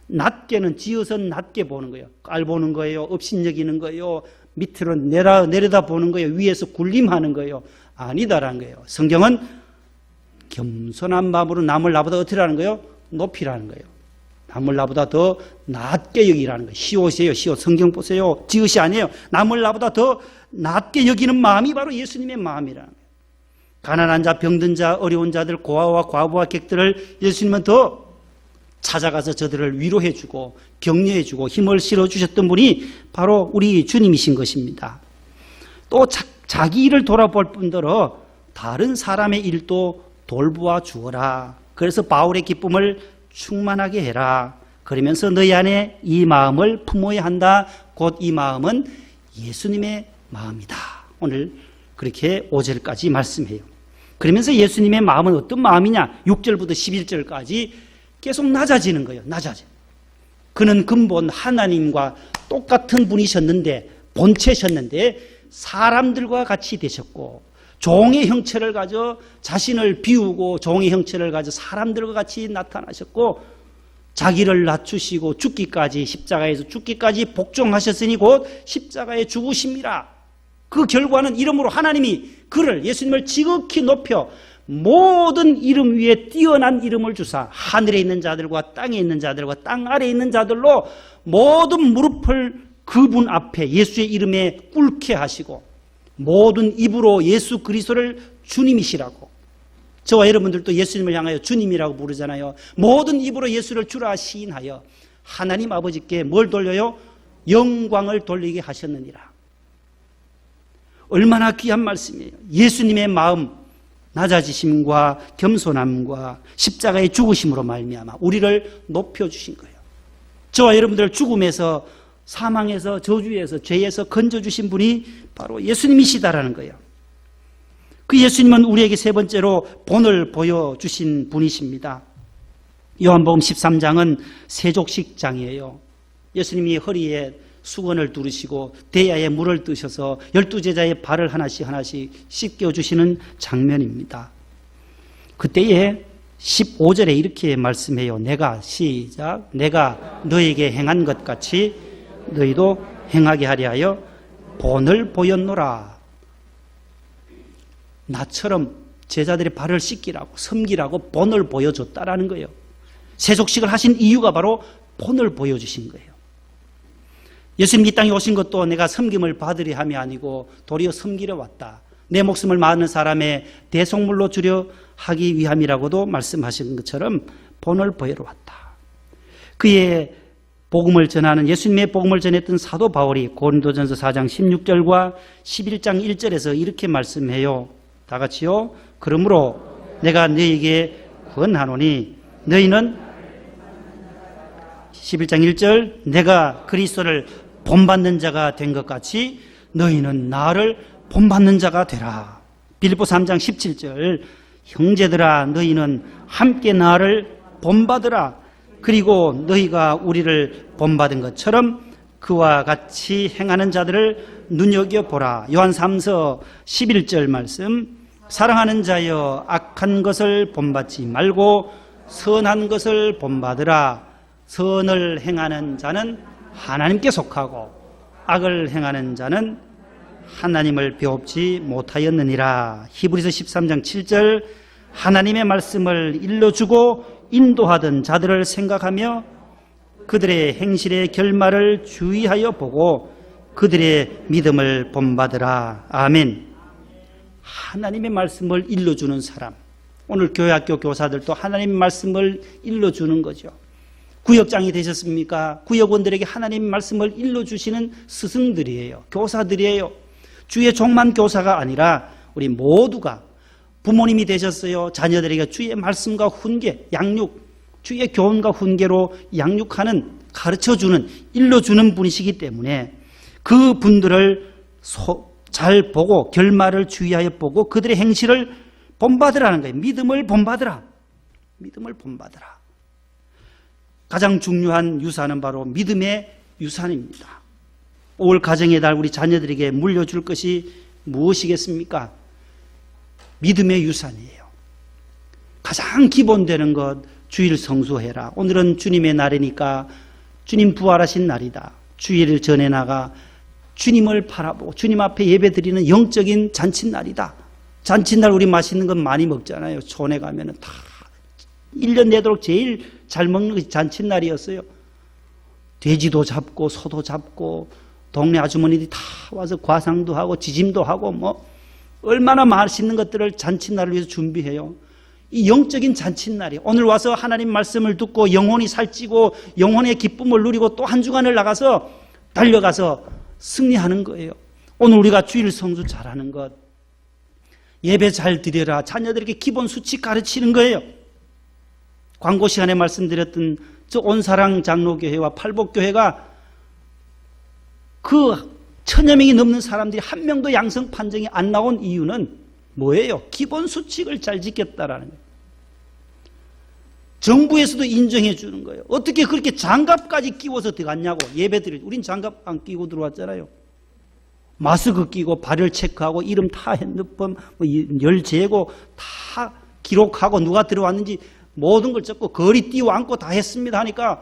A: 낮게는 지어선 낮게 보는 거예요. 깔보는 거예요. 업신여기는 거예요. 밑으로 내려다 보는 거예요. 위에서 군림하는 거예요. 아니다라는 거예요. 성경은 겸손한 마음으로 남을 나보다 어떻게 하는 거예요? 높이라는 거예요. 남을 나보다 더 낮게 여기라는 거예요. 시옷이에요. 시옷. 성경 보세요. 지읒이 아니에요. 남을 나보다 더 낮게 여기는 마음이 바로 예수님의 마음이라는 거예요. 가난한 자, 병든 자, 어려운 자들, 고아와 과부와 객들을 예수님은 더 찾아가서 저들을 위로해주고 격려해주고 힘을 실어주셨던 분이 바로 우리 주님이신 것입니다. 또 자기 일을 돌아볼 뿐더러 다른 사람의 일도 돌보아 주어라. 그래서 바울의 기쁨을 충만하게 해라. 그러면서 너희 안에 이 마음을 품어야 한다. 곧 이 마음은 예수님의 마음이다. 오늘 그렇게 5절까지 말씀해요. 그러면서 예수님의 마음은 어떤 마음이냐? 6절부터 11절까지 계속 낮아지는 거예요. 낮아져. 그는 근본 하나님과 똑같은 분이셨는데 본체셨는데 사람들과 같이 되셨고 종의 형체를 가져 자신을 비우고 종의 형체를 가져 사람들과 같이 나타나셨고 자기를 낮추시고 죽기까지 십자가에서 죽기까지 복종하셨으니 곧 십자가에 죽으심이라. 그 결과는 이름으로 하나님이 그를 예수님을 지극히 높여 모든 이름 위에 뛰어난 이름을 주사 하늘에 있는 자들과 땅에 있는 자들과 땅 아래에 있는 자들로 모든 무릎을 그분 앞에 예수의 이름에 꿇게 하시고 모든 입으로 예수 그리스도를 주님이시라고. 저와 여러분들도 예수님을 향하여 주님이라고 부르잖아요. 모든 입으로 예수를 주라 시인하여 하나님 아버지께 뭘 돌려요? 영광을 돌리게 하셨느니라. 얼마나 귀한 말씀이에요. 예수님의 마음 낮아지심과 겸손함과 십자가의 죽으심으로 말미암아 우리를 높여주신 거예요. 저와 여러분들 죽음에서 사망에서 저주에서 죄에서 건져주신 분이 바로 예수님이시다라는 거예요. 그 예수님은 우리에게 세 번째로 본을 보여주신 분이십니다. 요한복음 13장은 세족식장이에요. 예수님이 허리에 수건을 두르시고 대야에 물을 뜨셔서 12제자의 발을 하나씩 씻겨주시는 장면입니다. 그때에 15절에 이렇게 말씀해요. 내가 시작 내가 너에게 행한 것 같이 너희도 행하게 하려 하여 본을 보였노라. 나처럼 제자들의 발을 씻기라고 섬기라고 본을 보여줬다라는 거예요. 세속식을 하신 이유가 바로 본을 보여주신 거예요. 예수님 이 땅에 오신 것도 내가 섬김을 받으려 함이 아니고 도리어 섬기려 왔다. 내 목숨을 많은 사람의 대속물로 주려 하기 위함이라고도 말씀하신 것처럼 본을 보이러 왔다. 그의 복음을 전하는 예수님의 복음을 전했던 사도 바울이 고린도전서 4장 16절과 11장 1절에서 이렇게 말씀해요. 다 같이요. 그러므로 내가 너희에게 권하노니 너희는 11장 1절 내가 그리스도를 본받는 자가 된 것 같이 너희는 나를 본받는 자가 되라. 빌립보 3장 17절 형제들아 너희는 함께 나를 본받으라. 그리고 너희가 우리를 본받은 것처럼 그와 같이 행하는 자들을 눈여겨보라. 요한 3서 11절 말씀 사랑하는 자여 악한 것을 본받지 말고 선한 것을 본받으라. 선을 행하는 자는 하나님께 속하고 악을 행하는 자는 하나님을 배웁지 못하였느니라. 히브리서 13장 7절 하나님의 말씀을 일러주고 인도하던 자들을 생각하며 그들의 행실의 결말을 주의하여 보고 그들의 믿음을 본받으라. 아멘. 하나님의 말씀을 일러주는 사람. 오늘 교회학교 교사들도 하나님의 말씀을 일러주는 거죠. 구역장이 되셨습니까? 구역원들에게 하나님의 말씀을 일러주시는 스승들이에요. 교사들이에요. 주의 종만 교사가 아니라 우리 모두가 부모님이 되셨어요. 자녀들에게 주의 말씀과 훈계, 양육, 주의 교훈과 훈계로 양육하는, 가르쳐주는, 일러주는 분이시기 때문에 그 분들을 잘 보고 결말을 주의하여 보고 그들의 행실을 본받으라는 거예요. 믿음을 본받으라. 믿음을 본받으라. 가장 중요한 유산은 바로 믿음의 유산입니다. 올 가정의 달 우리 자녀들에게 물려줄 것이 무엇이겠습니까? 믿음의 유산이에요. 가장 기본되는 것 주일 성수해라. 오늘은 주님의 날이니까 주님 부활하신 날이다. 주일을 전해 나가 주님을 바라보고 주님 앞에 예배드리는 영적인 잔칫날이다. 잔칫날 우리 맛있는 건 많이 먹잖아요. 촌에 가면은 다 1년 내도록 제일 잘 먹는 것이 잔칫날이었어요. 돼지도 잡고 소도 잡고 동네 아주머니들이 다 와서 과상도 하고 지짐도 하고 뭐 얼마나 맛있는 것들을 잔칫날을 위해서 준비해요. 이 영적인 잔칫날이 오늘 와서 하나님 말씀을 듣고 영혼이 살찌고 영혼의 기쁨을 누리고 또 한 주간을 나가서 달려가서 승리하는 거예요. 오늘 우리가 주일 성수 잘하는 것, 예배 잘 드려라, 자녀들에게 기본 수칙 가르치는 거예요. 광고 시간에 말씀드렸던 저 온사랑 장로교회와 팔복교회가 그 1000여 명이 넘는 사람들이 한 명도 양성 판정이 안 나온 이유는 뭐예요? 기본 수칙을 잘 지켰다라는 거예요. 정부에서도 인정해 주는 거예요. 어떻게 그렇게 장갑까지 끼워서 들어갔냐고. 예배드릴 우린 장갑 안 끼고 들어왔잖아요. 마스크 끼고 발열 체크하고 이름 다 핸드폰 열 재고 다 기록하고 누가 들어왔는지 모든 걸 적고 거리 띄워 앉고 다 했습니다 하니까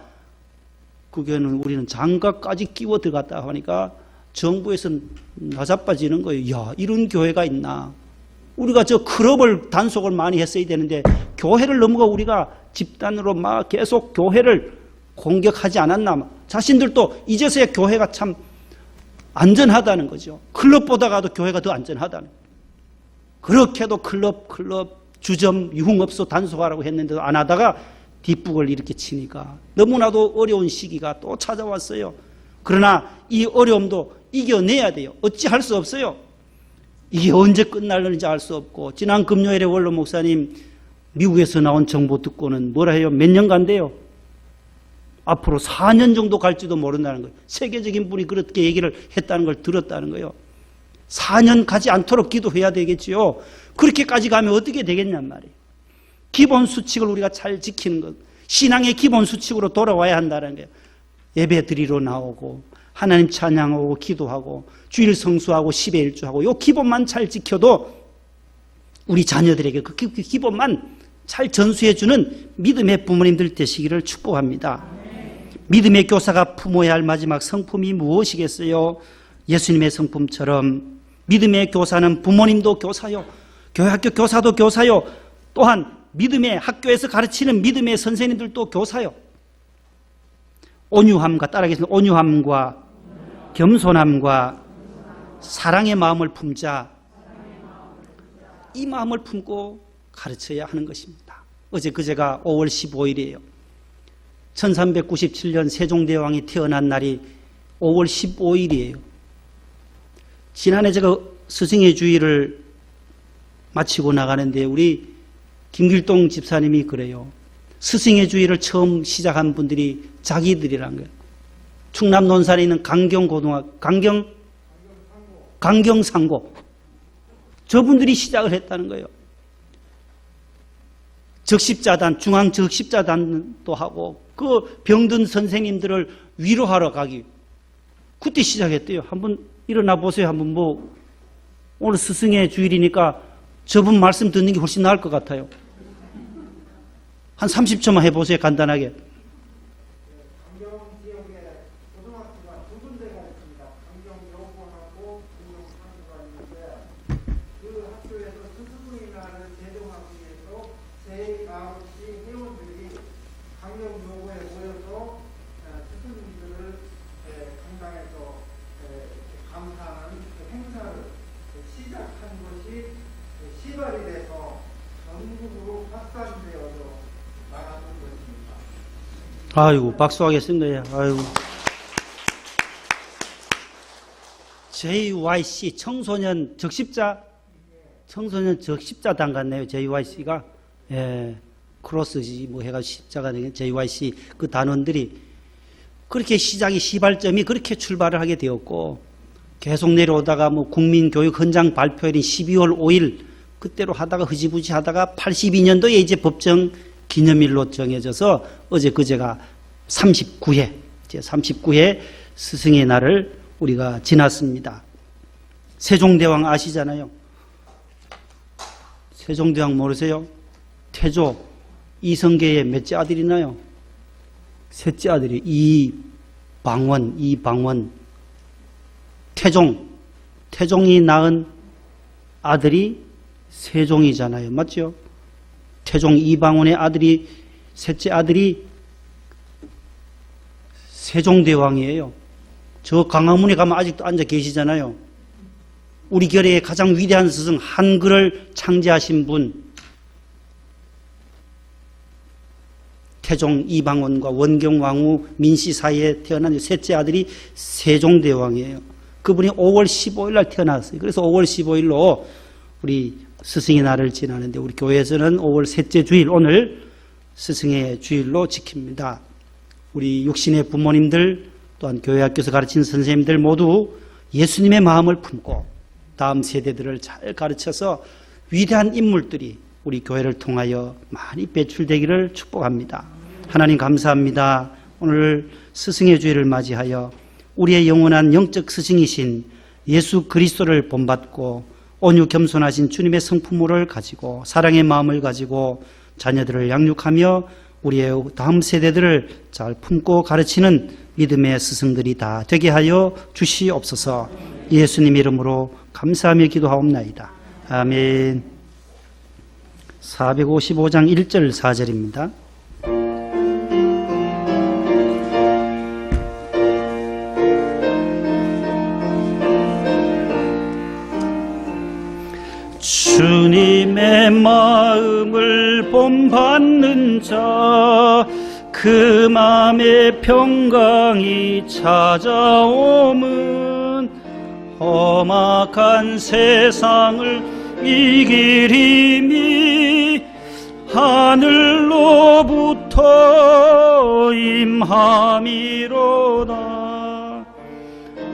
A: 그게는 우리는 장갑까지 끼워 들어갔다 하니까 정부에서는 나자빠지는 거예요. 야, 이런 교회가 있나. 우리가 저 클럽을 단속을 많이 했어야 되는데 교회를 넘어가 우리가 집단으로 막 계속 교회를 공격하지 않았나. 자신들도 이제서야 교회가 참 안전하다는 거죠. 클럽보다가도 교회가 더 안전하다는 거예요. 그렇게도 클럽 주점 유흥업소 단속하라고 했는데도 안 하다가 뒷북을 이렇게 치니까 너무나도 어려운 시기가 또 찾아왔어요. 그러나 이 어려움도 이겨내야 돼요. 어찌할 수 없어요. 이게 언제 끝날는지 알 수 없고 지난 금요일에 원로 목사님 미국에서 나온 정보 듣고는 뭐라 해요? 몇 년 간대요. 앞으로 4년 정도 갈지도 모른다는 거예요. 세계적인 분이 그렇게 얘기를 했다는 걸 들었다는 거예요. 4년 가지 않도록 기도해야 되겠지요. 그렇게까지 가면 어떻게 되겠냔 말이에요. 기본 수칙을 우리가 잘 지키는 것, 신앙의 기본 수칙으로 돌아와야 한다는 거예요. 예배 드리러 나오고 하나님 찬양하고 기도하고 주일 성수하고 10의 1주하고 이 기본만 잘 지켜도 우리 자녀들에게 그 기본만 잘 전수해주는 믿음의 부모님들 되시기를 축복합니다. 믿음의 교사가 품어야 할 마지막 성품이 무엇이겠어요? 예수님의 성품처럼 믿음의 교사는 부모님도 교사요, 교회학교 교사도 교사요, 또한 믿음의 학교에서 가르치는 믿음의 선생님들도 교사요. 온유함과 따라하겠습니다. 온유함과 겸손함과 사랑의 마음을 품자. 이 마음을 품고 가르쳐야 하는 것입니다. 어제 그제가 5월 15일이에요. 1397년 세종대왕이 태어난 날이 5월 15일이에요. 지난해 제가 스승의 주일을 마치고 나가는데 우리 김길동 집사님이 그래요. 스승의 주일을 처음 시작한 분들이 자기들이란 거예요. 충남 논산에 있는 강경상고 저분들이 시작을 했다는 거예요. 적십자단, 중앙적십자단도 하고 그 병든 선생님들을 위로하러 가기 그때 시작했대요. 한번 일어나 보세요. 한번 오늘 스승의 주일이니까 저분 말씀 듣는 게 훨씬 나을 것 같아요. 한 30초만 해보세요. 간단하게.
E: 강경 지역에 고등학교가 두 군데가 있습니다. 강경여고하고 강경상고가 있는데 그 학교에서 스승의 날을 제정하기 위해서 제4시 회원들이 강경여고에 모여서 스승님들을 강당에서 감사하는 행사를 시작한 것이 시발이 돼서 전국으로 확산되어서 나가는 것입니다.
A: 아이고, 박수하겠습니다. 예, 아이고. JYC, 청소년 적십자단 같네요. JYC가. 예, 크로스지, 해가 십자가 되는 JYC, 그 단원들이 그렇게 시발점이 그렇게 출발을 하게 되었고, 계속 내려오다가 국민교육 헌장 발표일인 12월 5일, 그때로 하다가 흐지부지 하다가 82년도에 이제 법정 기념일로 정해져서 어제 그제가 39회 스승의 날을 우리가 지났습니다. 세종대왕 아시잖아요. 세종대왕 모르세요? 태조 이성계의 몇째 아들이 나요? 셋째 아들이 이방원. 태종이 낳은 아들이 세종이잖아요. 맞죠? 태종 이방원의 아들이 셋째 아들이 세종대왕이에요. 저 광화문에 가면 아직도 앉아 계시잖아요. 우리 결의 가장 위대한 스승 한글을 창제하신 분 태종 이방원과 원경왕후 민씨 사이에 태어난 셋째 아들이 세종대왕이에요. 그분이 5월 15일 날 태어났어요. 그래서 5월 15일로 우리 스승의 날을 지나는데 우리 교회에서는 5월 셋째 주일 오늘 스승의 주일로 지킵니다. 우리 육신의 부모님들 또한 교회 학교에서 가르치는 선생님들 모두 예수님의 마음을 품고 다음 세대들을 잘 가르쳐서 위대한 인물들이 우리 교회를 통하여 많이 배출되기를 축복합니다. 하나님 감사합니다. 오늘 스승의 주일을 맞이하여 우리의 영원한 영적 스승이신 예수 그리스도를 본받고 온유 겸손하신 주님의 성품을 가지고 사랑의 마음을 가지고 자녀들을 양육하며 우리의 다음 세대들을 잘 품고 가르치는 믿음의 스승들이 다 되게 하여 주시옵소서. 예수님 이름으로 감사하며 기도하옵나이다. 아멘. 455장 1절 4절입니다. 주님의 마음을 본받는 자 그 마음의 평강이 찾아오면 험악한 세상을 이기리니 하늘로부터 임함이로다.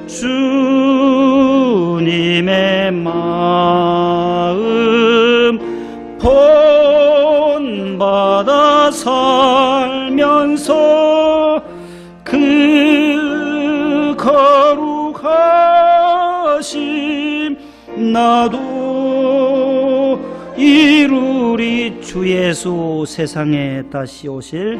A: 주님의 마음 본받아 살면서 그 거룩하심 나도 이루리. 주 예수 세상에 다시 오실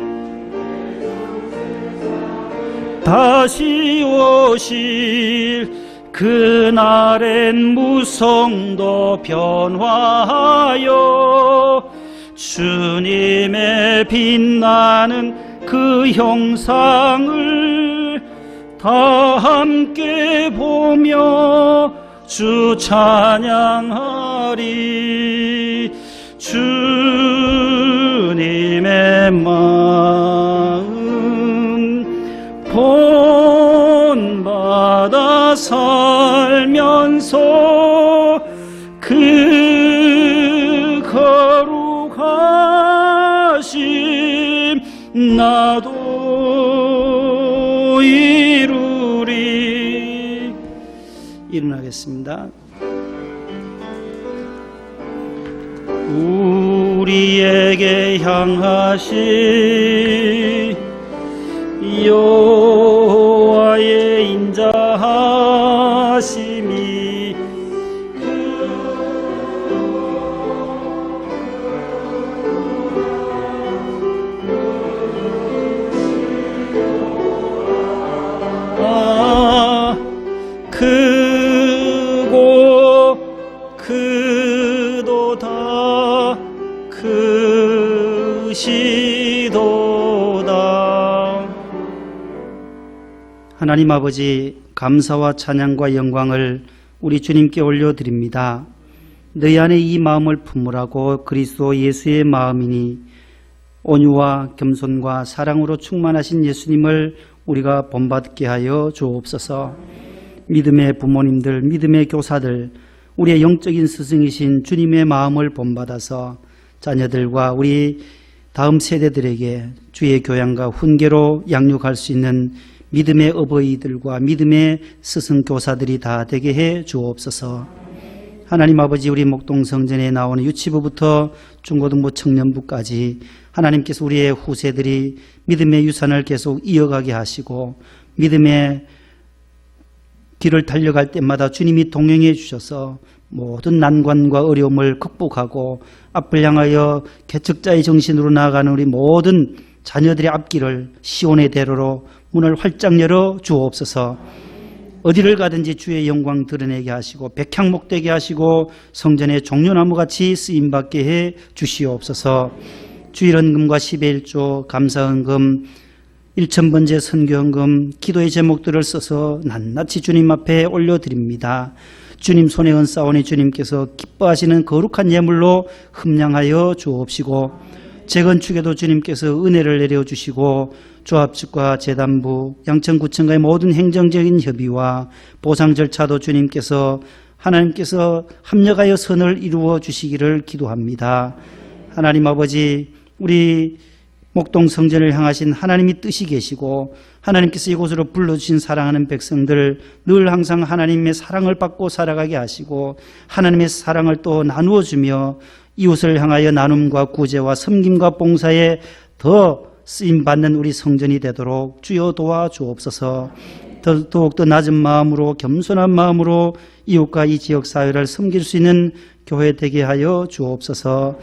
A: 그날엔 무성도 변화하여 주님의 빛나는 그 형상을 다 함께 보며 주 찬양하리. 주님의 마음 살면서 그 거룩하심 나도 이루리. 일어나겠습니다. 우리에게 향하시 여호와의 인자하심이 크고 크도다 크시도다. 하나님 아버지, 감사와 찬양과 영광을 우리 주님께 올려드립니다. 너희 안에 이 마음을 품으라고 그리스도 예수의 마음이니 온유와 겸손과 사랑으로 충만하신 예수님을 우리가 본받게 하여 주옵소서. 믿음의 부모님들, 믿음의 교사들, 우리의 영적인 스승이신 주님의 마음을 본받아서 자녀들과 우리 다음 세대들에게 주의 교양과 훈계로 양육할 수 있는 믿음의 어버이들과 믿음의 스승 교사들이 다 되게 해 주옵소서. 하나님 아버지, 우리 목동성전에 나오는 유치부부터 중고등부 청년부까지 하나님께서 우리의 후세들이 믿음의 유산을 계속 이어가게 하시고 믿음의 길을 달려갈 때마다 주님이 동행해 주셔서 모든 난관과 어려움을 극복하고 앞을 향하여 개척자의 정신으로 나아가는 우리 모든 자녀들의 앞길을 시온의 대로로 문을 활짝 열어 주옵소서. 어디를 가든지 주의 영광 드러내게 하시고 백향목되게 하시고 성전의 종려나무같이 쓰임받게 해 주시옵소서. 주일헌금과 10의 1조 감사헌금 1000번째 선교헌금 기도의 제목들을 써서 낱낱이 주님 앞에 올려드립니다. 주님 손에 은사오니 주님께서 기뻐하시는 거룩한 예물로 흠량하여 주옵시고 재건축에도 주님께서 은혜를 내려주시고 조합 측과 재단부, 양천구청과의 모든 행정적인 협의와 보상 절차도 주님께서 하나님께서 합력하여 선을 이루어 주시기를 기도합니다. 하나님 아버지, 우리 목동 성전을 향하신 하나님이 뜻이 계시고 하나님께서 이곳으로 불러주신 사랑하는 백성들 늘 항상 하나님의 사랑을 받고 살아가게 하시고 하나님의 사랑을 또 나누어 주며 이웃을 향하여 나눔과 구제와 섬김과 봉사에 더 쓰임받는 우리 성전이 되도록 주여 도와주옵소서. 더욱더 낮은 마음으로 겸손한 마음으로 이웃과 이 지역 사회를 섬길 수 있는 교회 되게 하여 주옵소서.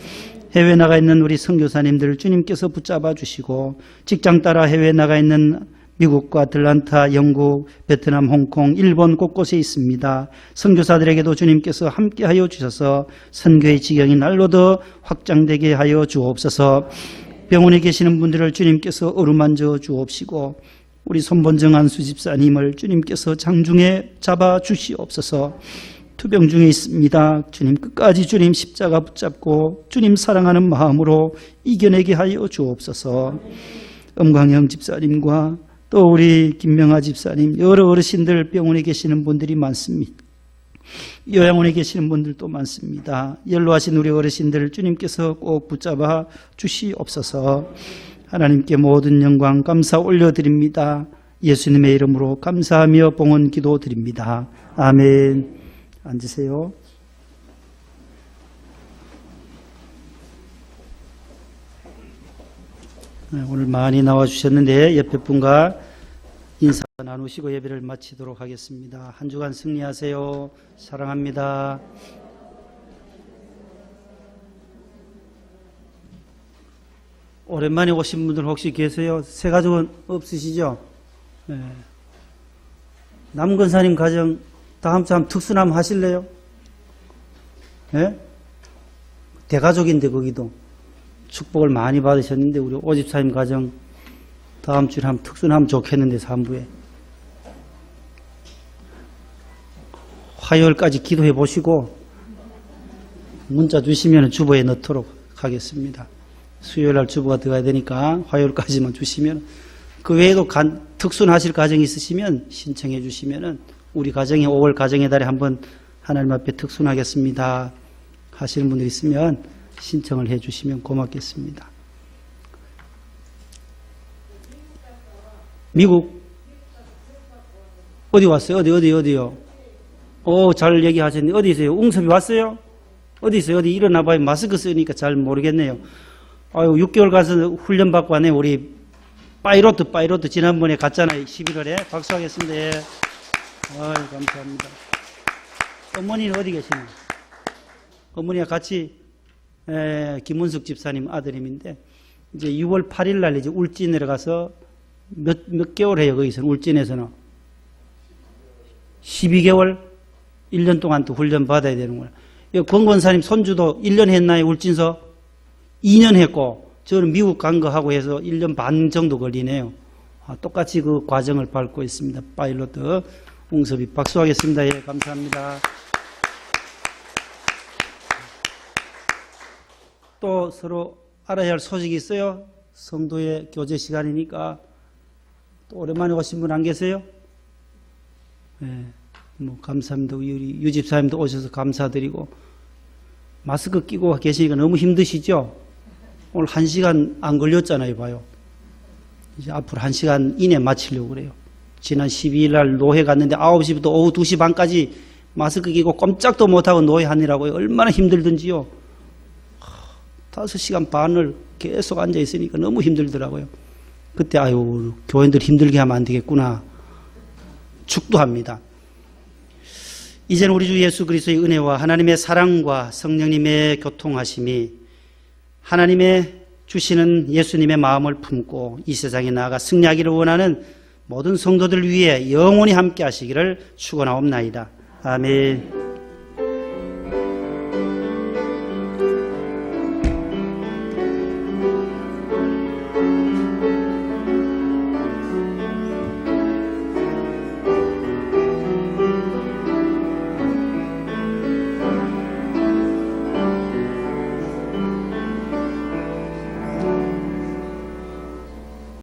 A: 해외 나가 있는 우리 선교사님들 주님께서 붙잡아 주시고 직장 따라 해외 나가 있는 미국과 아틀란타, 영국, 베트남, 홍콩, 일본 곳곳에 있습니다. 선교사들에게도 주님께서 함께하여 주셔서 선교의 지경이 날로 더 확장되게 하여 주옵소서. 병원에 계시는 분들을 주님께서 어루만져 주옵시고 우리 손본정 안수 집사님을 주님께서 장중에 잡아 주시옵소서. 투병 중에 있습니다. 주님 끝까지 주님 십자가 붙잡고 주님 사랑하는 마음으로 이겨내게 하여 주옵소서. 엄광영 집사님과 또 우리 김명아 집사님, 여러 어르신들 병원에 계시는 분들이 많습니다. 요양원에 계시는 분들도 많습니다. 연로하신 우리 어르신들 주님께서 꼭 붙잡아 주시옵소서. 하나님께 모든 영광 감사 올려드립니다. 예수님의 이름으로 감사하며 봉헌 기도드립니다. 아멘. 앉으세요. 오늘 많이 나와주셨는데 옆에 분과 인사 나누시고 예배를 마치도록 하겠습니다. 한 주간 승리하세요. 사랑합니다. 오랜만에 오신 분들 혹시 계세요? 새 가족은 없으시죠? 네. 남건사님 가정 다음 주 한번 특수남 하실래요? 네? 대가족인데 거기도 축복을 많이 받으셨는데 우리 오집사님 가정 다음 주에 한번 특수남 좋겠는데 3부에 화요일까지 기도해 보시고 문자 주시면 주보에 넣도록 하겠습니다. 수요일날 주보가 들어가야 되니까 화요일까지만 주시면 그 외에도 특수하실 가정이 있으시면 신청해 주시면 우리 가정에 5월 가정의 달에 한번 하나님 앞에 특순하겠습니다 하시는 분들 있으면 신청을 해 주시면 고맙겠습니다. 미국 어디 왔어요? 어디요? 잘 얘기하셨네. 어디 있어요? 웅섭이 왔어요? 어디 있어요? 어디 일어나 봐요. 마스크 쓰니까 잘 모르겠네요. 아유, 6개월 가서 훈련 받고 왔네. 우리 파이로트 지난번에 갔잖아요. 11월에. 박수하겠습니다. 예. 아유, 감사합니다. 어머니는 어디 계시나요? 어머니가 같이 김문숙 집사님 아드님인데 이제 6월 8일 날 이제 울진 내려가서 몇 개월 해요. 거기서는 울진에서는 12개월 1년 동안 또 훈련 받아야 되는 거예요. 권권사님 손주도 1년 했나요? 울진서 2년 했고 저는 미국 간 거 하고 해서 1년 반 정도 걸리네요. 똑같이 그 과정을 밟고 있습니다. 파일로트 웅섭이 박수하겠습니다. 예, 감사합니다. 또 서로 알아야 할 소식이 있어요. 성도의 교제 시간이니까 또 오랜만에 오신 분 안 계세요? 네, 감사합니다. 우리 유 집사님도 오셔서 감사드리고 마스크 끼고 계시니까 너무 힘드시죠? 오늘 1시간 안 걸렸잖아요. 봐요. 이제 앞으로 1시간 이내 마치려고 그래요. 지난 12일 날 노회 갔는데 9시부터 오후 2시 반까지 마스크 끼고 꼼짝도 못하고 노회 하느라고요. 얼마나 힘들든지요. 5시간 반을 계속 앉아 있으니까 너무 힘들더라고요. 그때 아유, 교인들 힘들게 하면 안 되겠구나. 축도합니다. 이제는 우리 주 예수 그리스도의 은혜와 하나님의 사랑과 성령님의 교통하심이 하나님의 주시는 예수님의 마음을 품고 이 세상에 나아가 승리하기를 원하는 모든 성도들 위해 영원히 함께 하시기를 축원하옵나이다. 아멘.